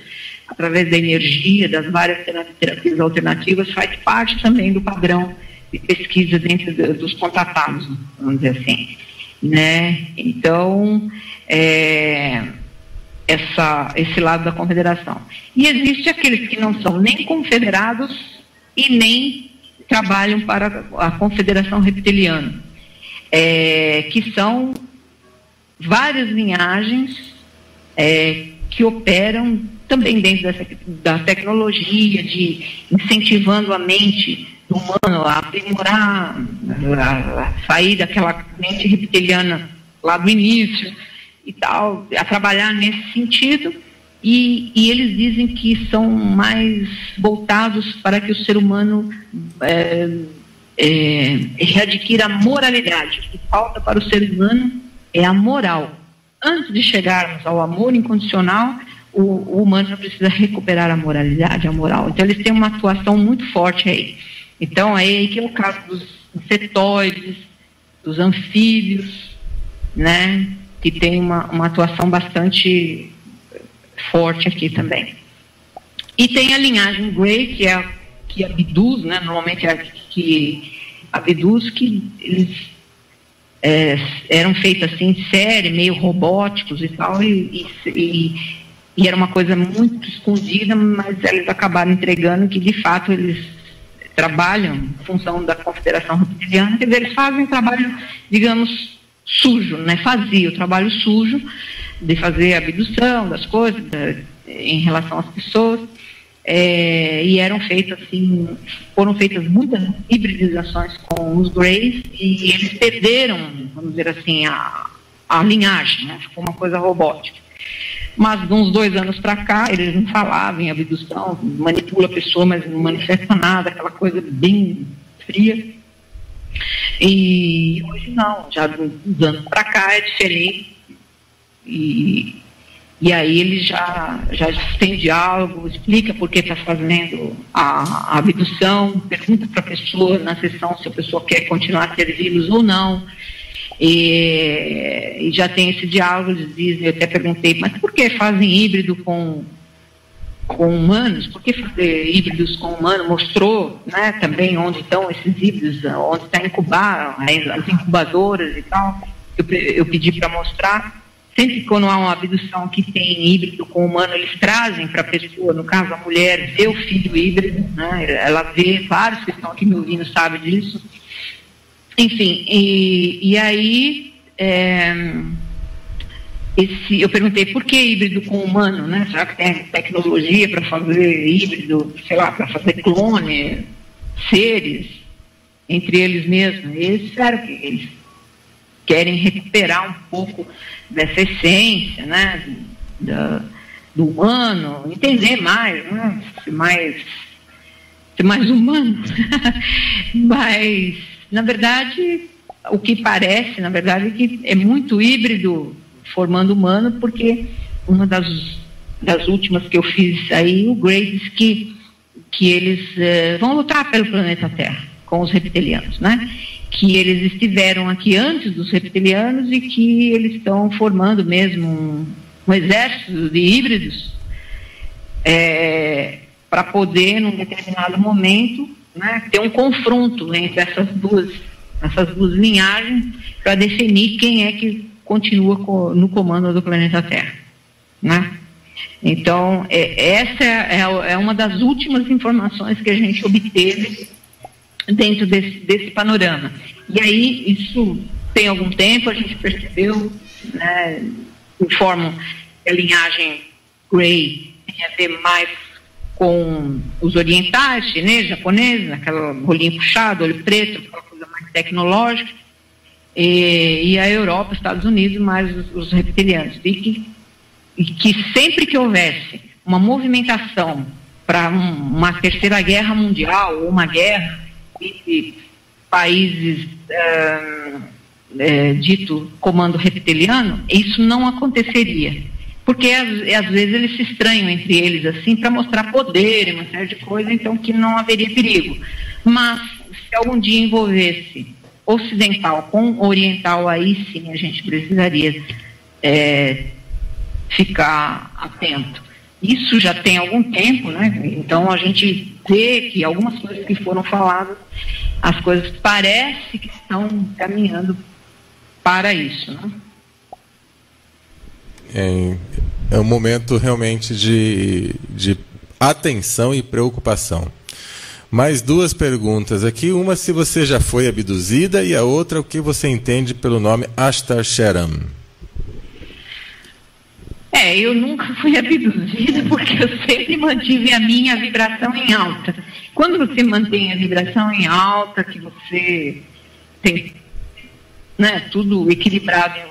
através da energia, das várias terapias alternativas, faz parte também do padrão de pesquisa dentro dos contratados, vamos dizer assim, né? Então, esse lado da confederação. E existe aqueles que não são nem confederados e nem trabalham para a Confederação Reptiliana, que são várias linhagens que operam também dentro da tecnologia, de incentivando a mente do humano a aprimorar, a sair daquela mente reptiliana lá do início e tal, a trabalhar nesse sentido, e eles dizem que são mais voltados para que o ser humano readquira a moralidade. O que falta para o ser humano é a moral. Antes de chegarmos ao amor incondicional, o humano precisa recuperar a moralidade, a moral. Então eles têm uma atuação muito forte aí. Então aí que é o caso dos insetoides, dos anfíbios, né, que tem uma atuação bastante forte aqui também. E tem a linhagem Grey, que abduz, né, normalmente que abduz, que eles eram feitos assim em série, meio robóticos e tal, e era uma coisa muito escondida, mas eles acabaram entregando que de fato eles trabalham em função da Confederação Reptiliana, quer dizer, eles fazem trabalho, digamos, sujo, né? Fazia o trabalho sujo de fazer a abdução das coisas em relação às pessoas, e foram feitas muitas hibridizações com os Greys, e eles perderam, vamos dizer assim, a linhagem, né? Ficou uma coisa robótica. Mas de uns 2 anos para cá, eles não falavam em abdução, manipula a pessoa, mas não manifesta nada, aquela coisa bem fria. E hoje não, já de uns anos para cá é diferente. E aí ele já tem diálogo, explica por que está fazendo a abdução, pergunta para a pessoa na sessão se a pessoa quer continuar a servi-los ou não. E já tem esse diálogo, eles dizem, eu até perguntei, mas por que fazem híbrido com humanos? Por que fazer híbridos com humanos? Mostrou, né, também onde estão esses híbridos, onde está as incubadoras e tal. Eu pedi para mostrar. Sempre que quando há uma abdução que tem híbrido com humano, eles trazem para a pessoa, no caso a mulher, vê o filho híbrido, né, ela vê, vários que estão aqui me ouvindo sabem disso. Enfim, e aí eu perguntei por que híbrido com humano, né? Será que tem tecnologia para fazer híbrido, sei lá, para fazer clone, seres, entre eles mesmos? Eles disseram que eles querem recuperar um pouco dessa essência, né, do humano, entender mais, né? Ser mais humano. Mas na verdade, o que parece, na verdade, é que é muito híbrido formando humano, porque uma das últimas que eu fiz aí, o Grey diz que eles vão lutar pelo planeta Terra com os reptilianos, né? Que eles estiveram aqui antes dos reptilianos e que eles estão formando mesmo um exército de híbridos para poder, num determinado momento, né, ter um confronto entre essas duas linhagens para definir quem é que continua no comando do planeta Terra, né? Então, essa é uma das últimas informações que a gente obteve dentro desse panorama. E aí, isso tem algum tempo, a gente percebeu, né, informam que a linhagem Grey tem a ver mais com os orientais, chineses, japoneses, aquele olhinho puxado, olho preto, aquela coisa mais tecnológica, e a Europa, Estados Unidos, mais os reptilianos. E que e que sempre que houvesse uma movimentação para uma terceira guerra mundial, ou uma guerra entre países dito comando reptiliano, isso não aconteceria. Porque às vezes eles se estranham entre eles assim para mostrar poder e uma série de coisas, então que não haveria perigo. Mas se algum dia envolvesse ocidental com oriental, aí sim a gente precisaria ficar atento. Isso já tem algum tempo, né? Então a gente vê que algumas coisas que foram faladas, as coisas parece que estão caminhando para isso, né? É um momento realmente de atenção e preocupação. Mais duas perguntas aqui. Uma, se você já foi abduzida, e a outra, o que você entende pelo nome Ashtar Sheran? Eu nunca fui abduzida porque eu sempre mantive a minha vibração em alta. Quando você mantém a vibração em alta, que você tem, né, tudo equilibrado em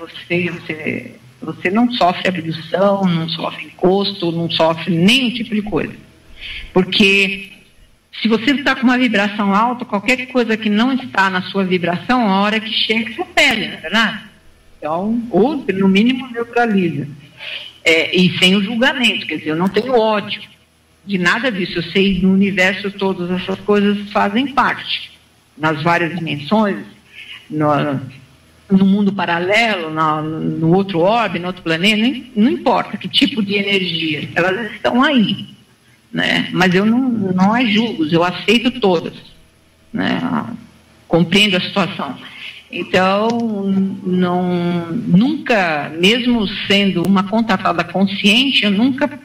você não sofre abdução, não sofre encosto, não sofre nenhum tipo de coisa. Porque se você está com uma vibração alta, qualquer coisa que não está na sua vibração, a hora que chega, você perde, não é verdade? Então, ou no mínimo neutraliza. E sem o julgamento, quer dizer, eu não tenho ódio de nada disso. Eu sei, no universo todas essas coisas fazem parte, nas várias dimensões, no mundo paralelo, no outro orbe, no outro planeta, não importa que tipo de energia, elas estão aí, né? Mas eu não as julgo, eu aceito todas, né? Compreendo a situação. Então, nunca, mesmo sendo uma contatada consciente, eu nunca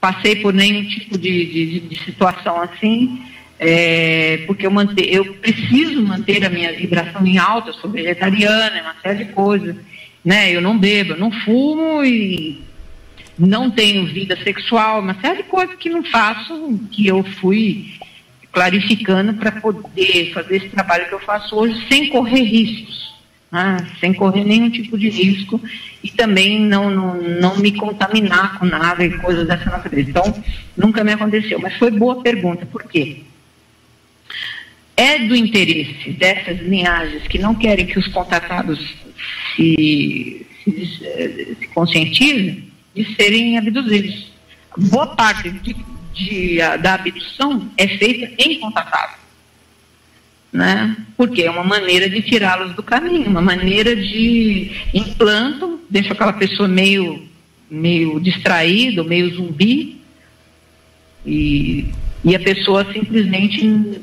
passei por nenhum tipo de situação assim, porque eu preciso manter a minha vibração em alta. Eu sou vegetariana, uma série de coisas, né? Eu não bebo, eu não fumo e não tenho vida sexual, uma série de coisas que não faço, que eu fui clarificando para poder fazer esse trabalho que eu faço hoje sem correr riscos, né? Sem correr nenhum tipo de risco e também não me contaminar com nada e coisas dessa natureza. Então, nunca me aconteceu, mas foi boa pergunta. Por quê? É do interesse dessas linhagens que não querem que os contatados se conscientizem de serem abduzidos. Boa parte da abdução é feita em contatado, né? Porque é uma maneira de tirá-los do caminho, uma maneira de implanto, deixa aquela pessoa meio distraída, meio zumbi, e a pessoa simplesmente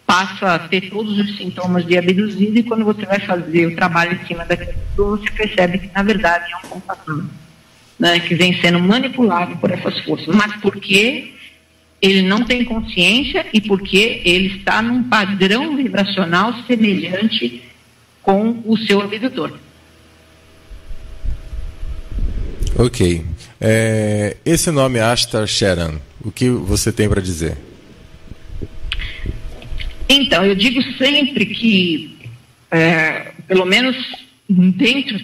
passa a ter todos os sintomas de abduzido, e quando você vai fazer o trabalho em cima daquilo, você percebe que na verdade é um contatado, né, que vem sendo manipulado por essas forças, mas porque ele não tem consciência e porque ele está num padrão vibracional semelhante com o seu abdutor. Ok. Esse nome Ashtar Sheran, o que você tem para dizer? Então, eu digo sempre que, pelo menos dentro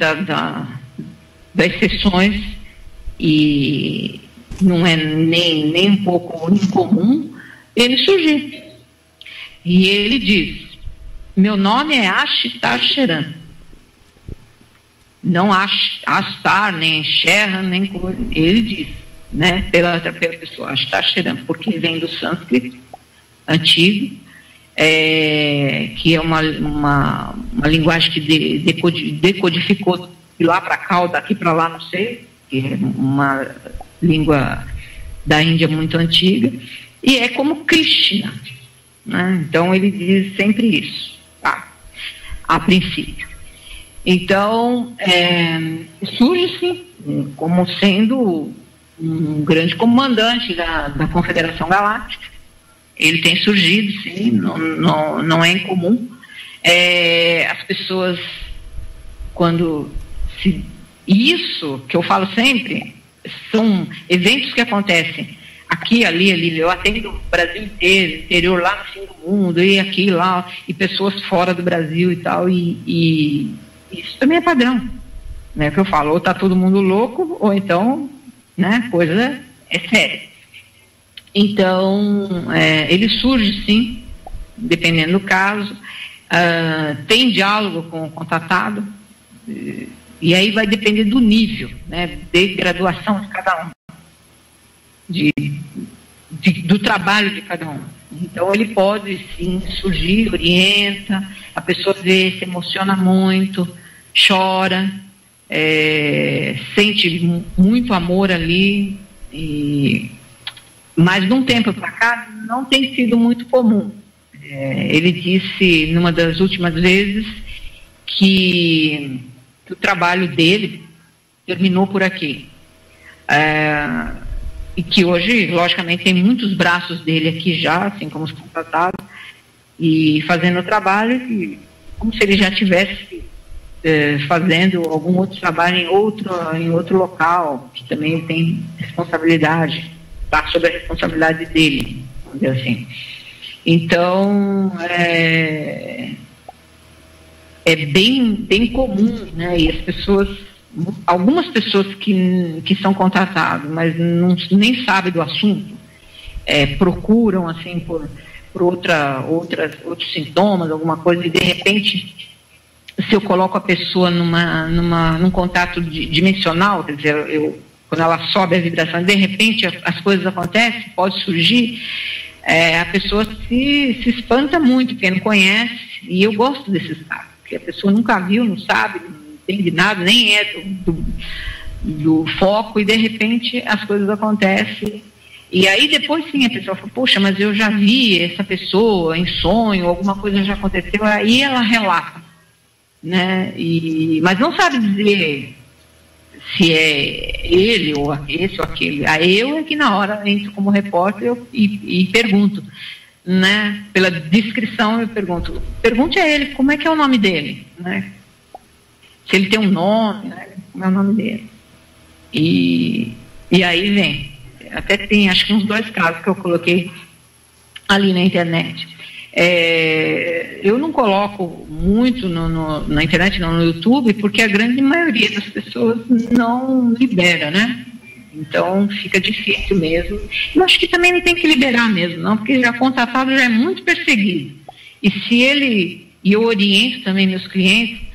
das sessões, e não é nem um pouco incomum, ele surgir. E ele diz: meu nome é Ashtar Sheran. Não Ashtar, nem Sheran, nem coisa. Ele diz, né, pela pessoa, Ashtar Sheran, porque vem do sânscrito antigo, que é uma linguagem que decodificou de lá para cá, ou daqui para lá, não sei, que é uma língua da Índia muito antiga, e é como Krishna, né? Então ele diz sempre isso, tá? A princípio. Então, surge-se como sendo um grande comandante da Confederação Galáctica. Ele tem surgido, sim, não é incomum. As pessoas, quando isso que eu falo sempre, são eventos que acontecem aqui, ali. Eu atendo o Brasil inteiro, interior, lá no fim do mundo, e aqui, lá, e pessoas fora do Brasil e tal, e isso também é padrão, né? O que eu falo, ou está todo mundo louco, ou então, né, coisa é séria. Então, ele surge, sim, dependendo do caso, tem diálogo com o contatado, e aí vai depender do nível, né, de graduação de cada um, do trabalho de cada um. Então, ele pode, sim, surgir, orienta, a pessoa vê, se emociona muito, chora, sente muito amor ali, mas de um tempo para cá não tem sido muito comum. Ele disse, numa das últimas vezes, que o trabalho dele terminou por aqui. E que hoje, logicamente, tem muitos braços dele aqui já, assim como os contratados, e fazendo o trabalho, como se ele já tivesse fazendo algum outro trabalho em outro local, que também tem responsabilidade, está sob a responsabilidade dele, vamos dizer assim. Então, é bem comum, né? E as pessoas, algumas pessoas que são contratadas, mas nem sabem do assunto, procuram assim por outros sintomas, alguma coisa, e de repente, se eu coloco a pessoa num contato dimensional, quer dizer, quando ela sobe a vibração, de repente as coisas acontecem, pode surgir, a pessoa se espanta muito, porque não conhece, e eu gosto desses casos, porque a pessoa nunca viu, não sabe, não entende nada, nem é do foco, e de repente as coisas acontecem, e aí depois sim a pessoa fala, poxa, mas eu já vi essa pessoa em sonho, alguma coisa já aconteceu, aí ela relata, né? Mas não sabe dizer se é ele ou esse ou aquele. Aí eu é que na hora entro como repórter e pergunto, né? Pela descrição eu pergunte a ele como é que é o nome dele, né? Se ele tem um nome, né? Como é o nome dele. E aí vem, até tem acho que uns 2 casos que eu coloquei ali na internet. Eu não coloco muito na internet, não, no YouTube, porque a grande maioria das pessoas não libera, né? Então fica difícil mesmo. Eu acho que também não tem que liberar mesmo, não, porque já contatado já é muito perseguido. E eu oriento também meus clientes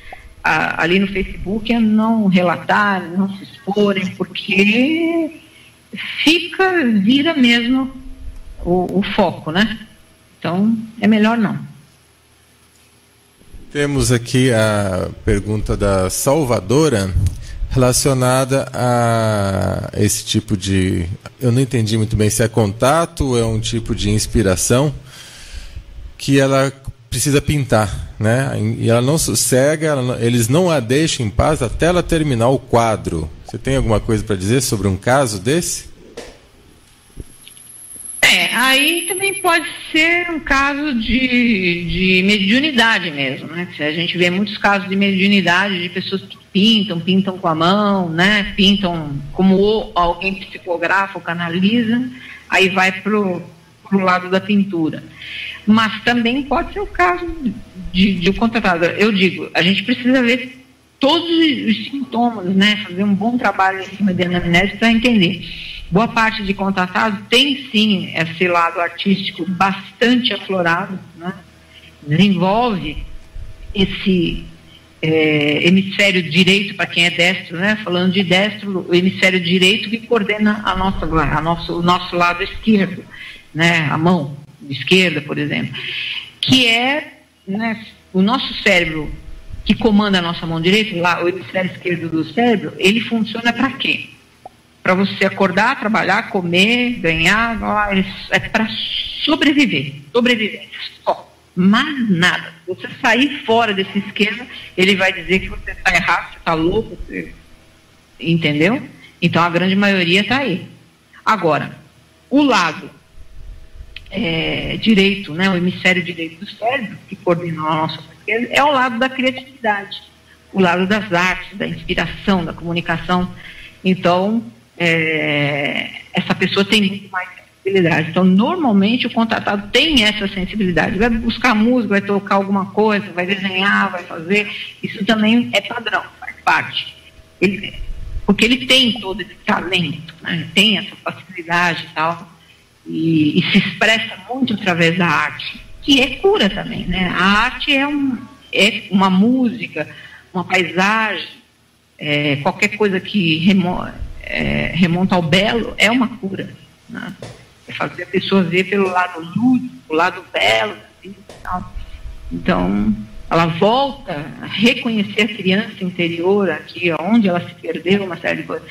ali no Facebook a não relatar, não se exporem, porque vira mesmo o foco, né? Então, é melhor não. Temos aqui a pergunta da Salvadora relacionada a esse tipo de... Eu não entendi muito bem se é contato ou é um tipo de inspiração que ela precisa pintar, né? E ela não sossega, eles não a deixam em paz até ela terminar o quadro. Você tem alguma coisa para dizer sobre um caso desse? Aí também pode ser um caso de mediunidade mesmo, né? A gente vê muitos casos de mediunidade de pessoas que pintam com a mão, né? Pintam como alguém psicografa ou canaliza, aí vai pro lado da pintura. Mas também pode ser o caso de contratado. Eu digo, a gente precisa ver todos os sintomas, né? Fazer um bom trabalho em cima da anamnese para entender. Boa parte de contratados tem sim esse lado artístico bastante aflorado, né? Desenvolve esse hemisfério direito, para quem é destro, né? Falando de destro, o hemisfério direito que coordena o nosso lado esquerdo, né? A mão esquerda, por exemplo, que é, né, o nosso cérebro que comanda a nossa mão direita, lá, o hemisfério esquerdo do cérebro, ele funciona para quê? Para você acordar, trabalhar, comer, ganhar, é para sobrevivência só, mais nada. Você sair fora desse esquema, ele vai dizer que você está errado, você está louco, entendeu? Então a grande maioria está aí. Agora, o lado direito, né, o hemisfério direito do cérebro, que coordena a nossa esquerda, é o lado da criatividade, o lado das artes, da inspiração, da comunicação. Então, essa pessoa tem muito mais sensibilidade. Então, normalmente, o contratado tem essa sensibilidade. Vai buscar música, vai tocar alguma coisa, vai desenhar, vai fazer. Isso também é padrão, faz parte. porque ele tem todo esse talento, né? Tem essa facilidade e tal, e se expressa muito através da arte, que é cura também, né? A arte é uma música, uma paisagem, qualquer coisa que remonta ao belo é uma cura, né? É fazer a pessoa ver pelo lado lúdico, o lado belo, assim, e tal. Então, ela volta a reconhecer a criança interior aqui, onde ela se perdeu, uma série de coisas.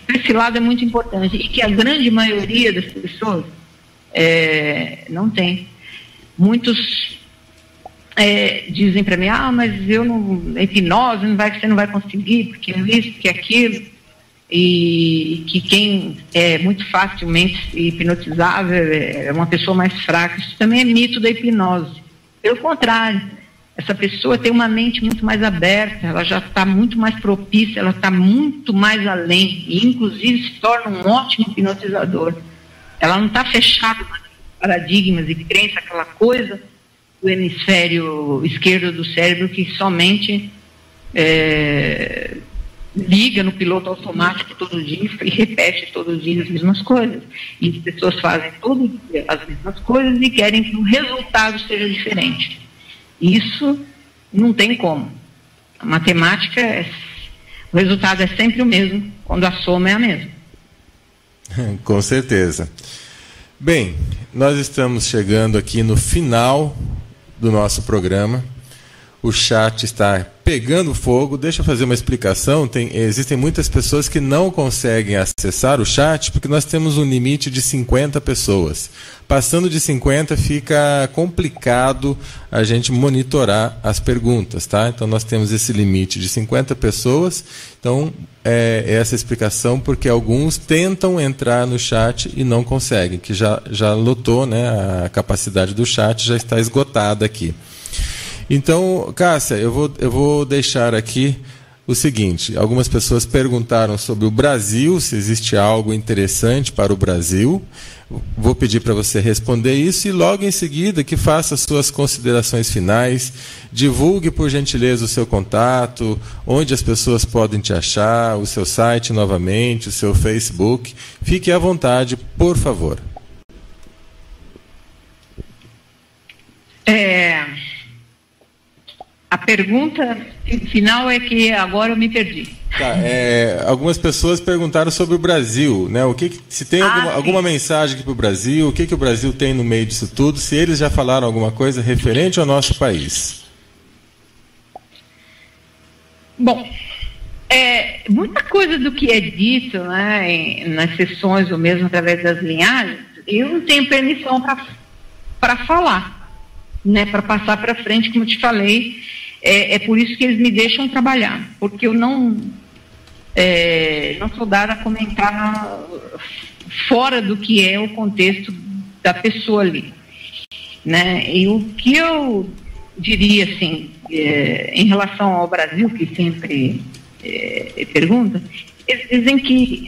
Esse lado é muito importante, e que a grande maioria das pessoas não tem. Muitos dizem para mim, mas hipnose, você não vai conseguir, porque isso, porque aquilo, e que quem é muito facilmente hipnotizável é uma pessoa mais fraca. Isso também é mito da hipnose. Pelo contrário, essa pessoa tem uma mente muito mais aberta, ela já está muito mais propícia, ela está muito mais além, e inclusive se torna um ótimo hipnotizador. Ela não está fechada com paradigmas e crença, aquela coisa do hemisfério esquerdo do cérebro que somente liga no piloto automático todo dia e repete todo dia as mesmas coisas. E as pessoas fazem todo dia as mesmas coisas e querem que o resultado seja diferente. Isso não tem como. A matemática, o resultado é sempre o mesmo, quando a soma é a mesma. Com certeza. Bem, nós estamos chegando aqui no final do nosso programa. O chat está pegando fogo. Deixa eu fazer uma explicação. Existem muitas pessoas que não conseguem acessar o chat porque nós temos um limite de 50 pessoas. Passando de 50 fica complicado a gente monitorar as perguntas, tá? Então nós temos esse limite de 50 pessoas. Então essa explicação porque alguns tentam entrar no chat e não conseguem, que já lotou, né? A capacidade do chat já está esgotada aqui. Então, Cássia, eu vou deixar aqui o seguinte: algumas pessoas perguntaram sobre o Brasil, se existe algo interessante para o Brasil. Vou pedir para você responder isso e logo em seguida que faça suas considerações finais, divulgue por gentileza o seu contato, onde as pessoas podem te achar, o seu site novamente, o seu Facebook. Fique à vontade, por favor. A pergunta final é que agora eu me perdi. Tá, algumas pessoas perguntaram sobre o Brasil, né? Se tem alguma mensagem aqui para o Brasil, o que o Brasil tem no meio disso tudo, se eles já falaram alguma coisa referente ao nosso país. Bom, muita coisa do que é dito, né, nas sessões ou mesmo através das linhagens, eu não tenho permissão para falar, né, para passar para frente, como eu te falei. É por isso que eles me deixam trabalhar, porque eu não sou dada a comentar fora do que é o contexto da pessoa ali, né? E o que eu diria, assim, em relação ao Brasil, que sempre pergunta, eles dizem que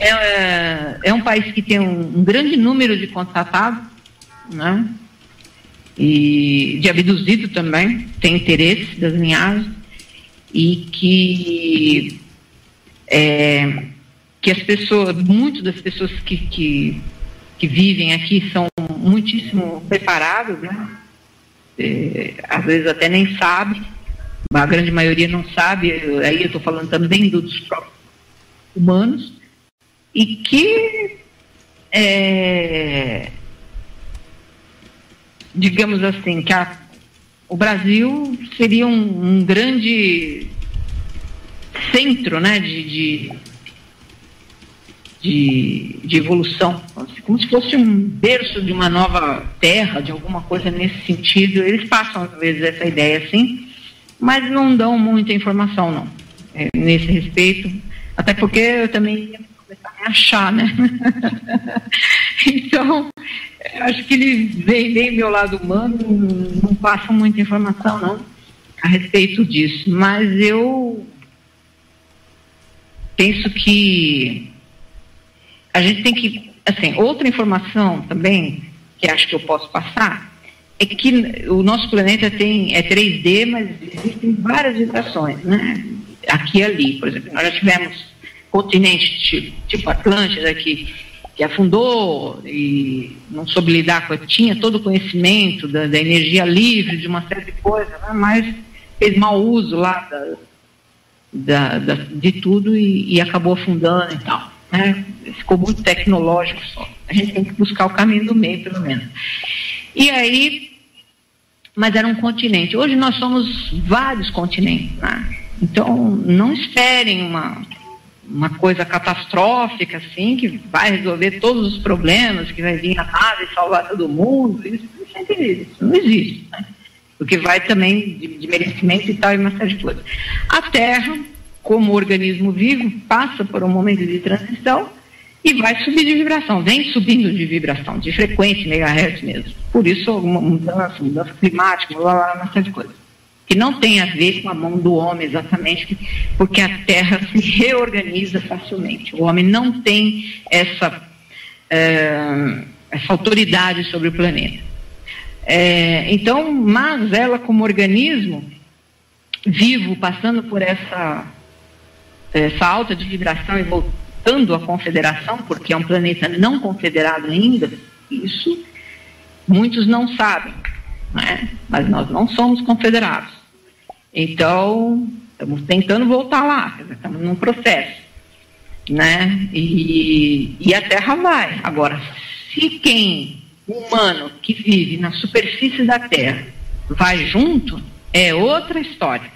é um país que tem um grande número de contratados, né? E de abduzido também, tem interesse das linhagens, e que as pessoas, muitas das pessoas que vivem aqui são muitíssimo preparadas, né? Às vezes até nem sabe, a grande maioria não sabe, aí eu estou falando também dos próprios humanos, e que digamos assim, que o Brasil seria um grande centro, né, de evolução, como se fosse um berço de uma nova terra, de alguma coisa nesse sentido. Eles passam, às vezes, essa ideia assim, mas não dão muita informação, não, nesse respeito, até porque eu também ia começar a me achar, né? Então, acho que eles veem meu lado humano, não passam muita informação, não, a respeito disso. Mas eu penso que a gente tem que, assim, outra informação também, que acho que eu posso passar, é que o nosso planeta é 3D, mas existem várias vibrações, né? Aqui e ali, por exemplo, nós já tivemos continente tipo Atlântida, que afundou e não soube lidar com, tinha todo o conhecimento da energia livre, de uma série de coisas, né? Mas fez mau uso lá de tudo e acabou afundando e tal, né? Ficou muito tecnológico só. A gente tem que buscar o caminho do meio, pelo menos. E aí, mas era um continente. Hoje nós somos vários continentes, né? Então não esperem uma coisa catastrófica assim, que vai resolver todos os problemas, que vai vir a nave salvar todo mundo. Isso não existe, né? Porque vai também de merecimento e tal, e uma série de coisas. A Terra, como organismo vivo, passa por um momento de transição e vai subir de vibração, vem subindo de vibração, de frequência, megahertz mesmo. Por isso, uma mudança climática, uma série de coisas. Que não tem a ver com a mão do homem exatamente, porque a Terra se reorganiza facilmente. O homem não tem essa autoridade sobre o planeta. Então, mas ela como organismo vivo, passando por essa alta de vibração e voltando à confederação, porque é um planeta não confederado ainda, isso muitos não sabem, né? Mas nós não somos confederados. Então, estamos tentando voltar lá, estamos num processo, né? E a Terra vai. Agora, se quem humano que vive na superfície da Terra vai junto, é outra história.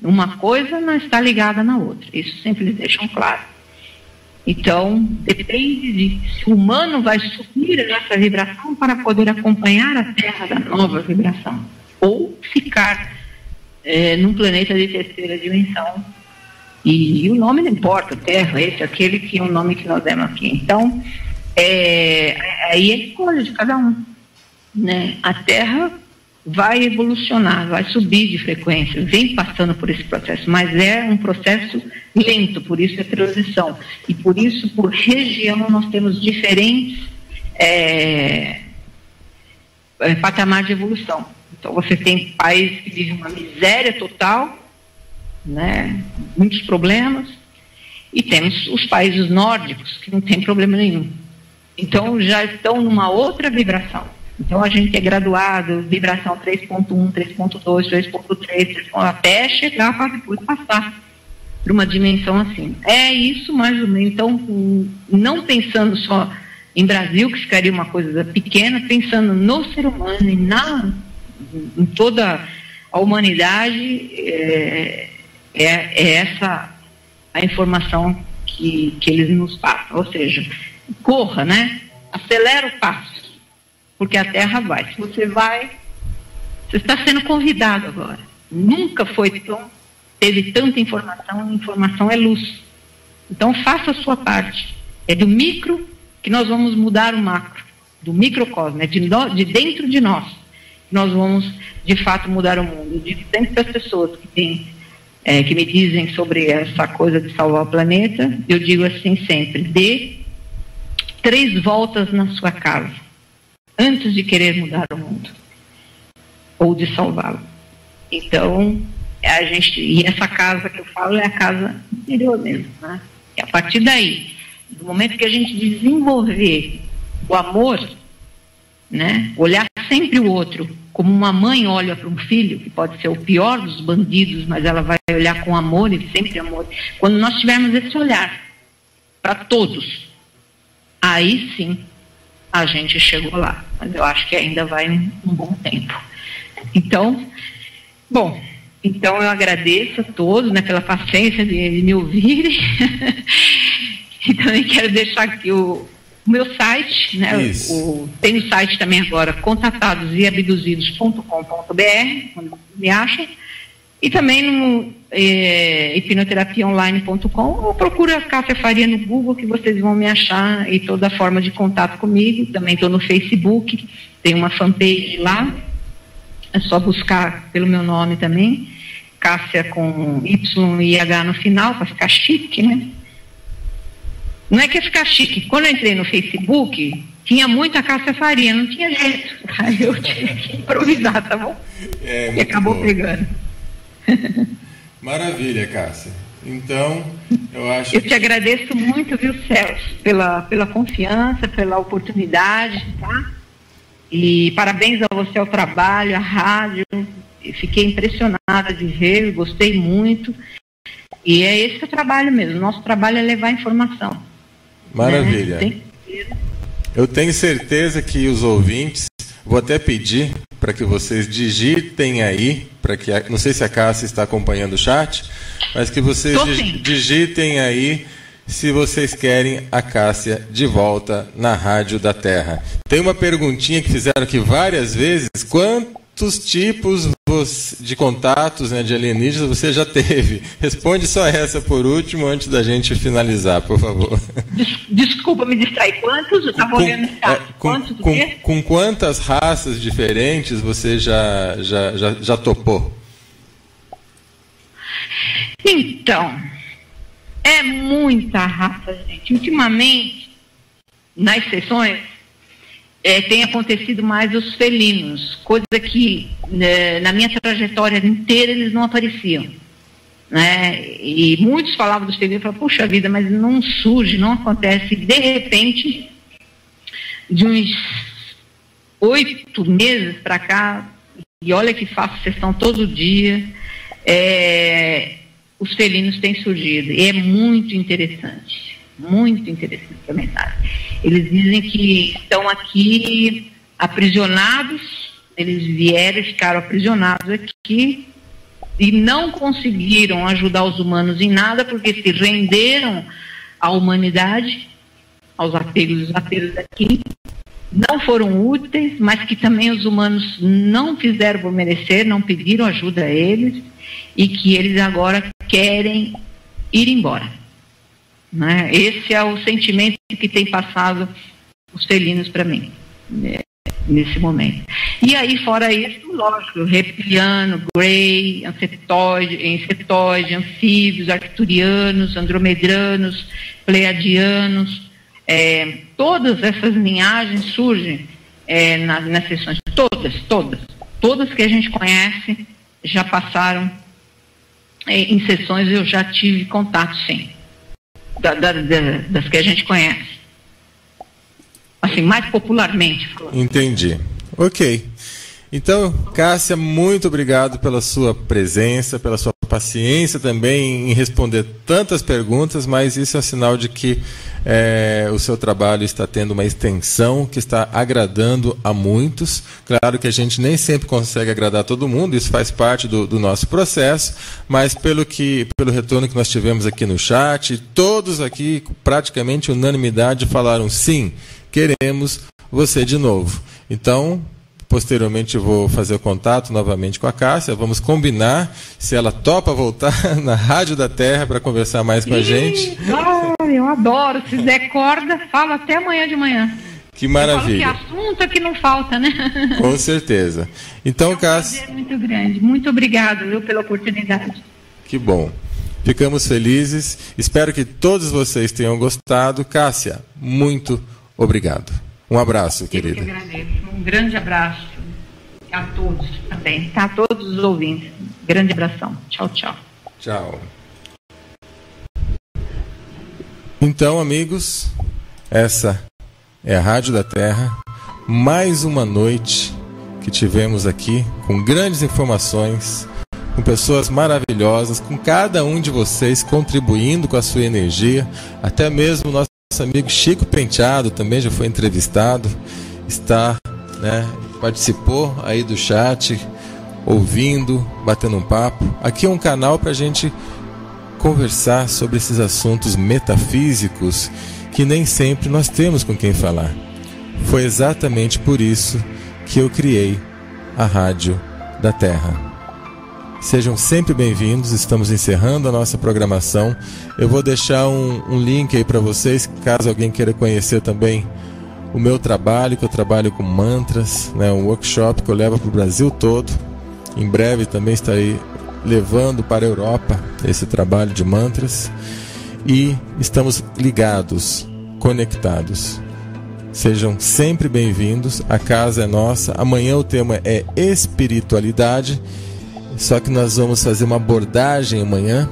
Uma coisa não está ligada na outra. Isso sempre eles deixam claro. Então, depende de se o humano vai subir nessa vibração para poder acompanhar a Terra da nova vibração, ou ficar num planeta de terceira dimensão. E o nome não importa, Terra, esse, aquele, que é o nome que nós demos aqui. Então, aí é escolha de cada um, né? A Terra vai evolucionar, vai subir de frequência, vem passando por esse processo, mas é um processo lento, por isso é transição. E por isso, por região, nós temos diferentes patamares de evolução. Então, você tem países que vivem uma miséria total, né? Muitos problemas, e temos os países nórdicos, que não tem problema nenhum. Então, já estão numa outra vibração. Então, a gente é graduado, vibração 3.1, 3.2, 3.3, até chegar para depois passar para uma dimensão assim. É isso, mais ou menos. Então, não pensando só em Brasil, que ficaria uma coisa pequena, pensando no ser humano e em toda a humanidade, essa a informação que eles nos passam. Ou seja, corra, né? Acelera o passo. Porque a Terra vai. Se você vai, você está sendo convidado agora. Nunca teve tanta informação, informação é luz. Então faça a sua parte. É do micro que nós vamos mudar o macro, do microcosmo, é de dentro de nós que nós vamos de fato mudar o mundo. Eu digo sempre para as pessoas que me dizem sobre essa coisa de salvar o planeta, eu digo assim sempre: dê 3 voltas na sua casa antes de querer mudar o mundo ou de salvá-lo. Então, e essa casa que eu falo é a casa interior mesmo, né? E a partir daí, do momento que a gente desenvolver o amor, né? Olhar sempre o outro como uma mãe olha para um filho, que pode ser o pior dos bandidos, mas ela vai olhar com amor e sempre amor. Quando nós tivermos esse olhar para todos, aí sim a gente chegou lá, mas eu acho que ainda vai um bom tempo. Então, eu agradeço a todos, né, pela paciência de me ouvirem. E também quero deixar aqui o meu site, né? Tem o site também agora, contatadosEabduzidos.com.br, onde me acham, e também no hipnoterapiaonline.com, ou procura Cássia Faria no Google, que vocês vão me achar, e toda forma de contato comigo. Também estou no Facebook, tem uma fanpage lá, é só buscar pelo meu nome também, Cássia com Y e H no final, para ficar chique, né? Não é que é ficar chique. Quando eu entrei no Facebook, tinha muita Cássia Faria, não tinha jeito. Aí eu tive que improvisar, tá bom? E acabou pegando. Maravilha, Cássia. Então, Eu te agradeço muito, viu, Celso, pela confiança, pela oportunidade, tá? E parabéns a você, ao trabalho, à rádio. Fiquei impressionada de ver, gostei muito. E é esse o trabalho mesmo. Nosso trabalho é levar informação. Maravilha. Né? Eu tenho certeza que os ouvintes, vou até pedir para que vocês digitem aí, não sei se a Cássia está acompanhando o chat, mas que vocês digitem aí se vocês querem a Cássia de volta na Rádio da Terra. Tem uma perguntinha que fizeram aqui várias vezes: quantos tipos de contatos, né, de alienígenas você já teve? Responde só essa por último, antes da gente finalizar, por favor. Desculpa me distrair. Quantos? Eu estava olhando o chat. Com quantas raças diferentes você já topou? Então, é muita raça, gente. Ultimamente, nas sessões, tem acontecido mais os felinos, coisa que na minha trajetória inteira eles não apareciam, né? E muitos falavam dos felinos, falavam, puxa vida, mas não surge, não acontece. De repente, de uns 8 meses para cá, e olha que faço sessão todo dia, os felinos têm surgido, e é muito interessante a mensagem. Eles dizem que estão aqui aprisionados, eles vieram e ficaram aprisionados aqui e não conseguiram ajudar os humanos em nada, porque se renderam à humanidade, aos apelos aqui, não foram úteis, mas que também os humanos não fizeram por merecer, não pediram ajuda a eles, e que eles agora querem ir embora. Né? Esse é o sentimento que tem passado os felinos para mim, nesse momento. E aí, fora isso, lógico, reptiliano, grey, insetoide, anfíbios, arcturianos, andromedranos, pleiadianos, todas essas linhagens surgem nas sessões, todas que a gente conhece já passaram em sessões, eu já tive contato, sim. Das que a gente conhece. Assim, mais popularmente falando. Entendi. Ok. Então, Cássia, muito obrigado pela sua presença, pela sua paciência também em responder tantas perguntas, mas isso é um sinal de que o seu trabalho está tendo uma extensão que está agradando a muitos. Claro que a gente nem sempre consegue agradar todo mundo, isso faz parte do nosso processo, mas pelo retorno que nós tivemos aqui no chat, todos aqui, praticamente unanimidade, falaram sim, queremos você de novo. Então, posteriormente eu vou fazer o contato novamente com a Cássia, vamos combinar se ela topa voltar na Rádio da Terra para conversar mais com a gente. Eu adoro, se der corda, falo até amanhã de manhã. Que maravilha. Eu falo que assunto é que não falta, né? Com certeza. Então, Cássia... prazer muito grande, muito obrigado, viu, pela oportunidade. Que bom. Ficamos felizes, espero que todos vocês tenham gostado. Cássia, muito obrigado. Um abraço, querida. Eu que agradeço. Um grande abraço a todos também, tá? A todos os ouvintes. Grande abração. Tchau, tchau. Tchau. Então, amigos, essa é a Rádio da Terra. Mais uma noite que tivemos aqui com grandes informações, com pessoas maravilhosas, com cada um de vocês contribuindo com a sua energia, até mesmo nosso amigo Chico Penteado também já foi entrevistado, participou aí do chat, ouvindo, batendo um papo. Aqui é um canal para a gente conversar sobre esses assuntos metafísicos que nem sempre nós temos com quem falar. Foi exatamente por isso que eu criei a Rádio da Terra. Sejam sempre bem-vindos, estamos encerrando a nossa programação. Eu vou deixar um link aí para vocês, caso alguém queira conhecer também o meu trabalho, que eu trabalho com mantras, um workshop que eu levo para o Brasil todo. Em breve também estarei levando para a Europa esse trabalho de mantras. E estamos ligados, conectados. Sejam sempre bem-vindos, a casa é nossa. Amanhã o tema é espiritualidade. Só que nós vamos fazer uma abordagem amanhã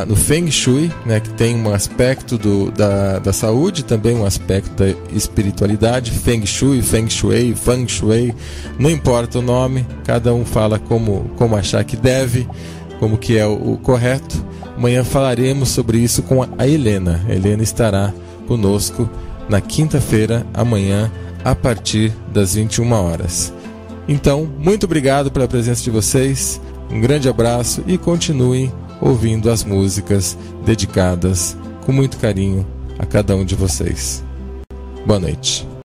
no Feng Shui, né, que tem um aspecto da saúde, também um aspecto da espiritualidade. Feng Shui, Feng Shui, Feng Shui, não importa o nome, cada um fala como achar que deve, como que é o correto. Amanhã falaremos sobre isso com a Helena. A Helena estará conosco na quinta-feira, amanhã, a partir das 21 horas. Então, muito obrigado pela presença de vocês, um grande abraço e continuem ouvindo as músicas dedicadas com muito carinho a cada um de vocês. Boa noite.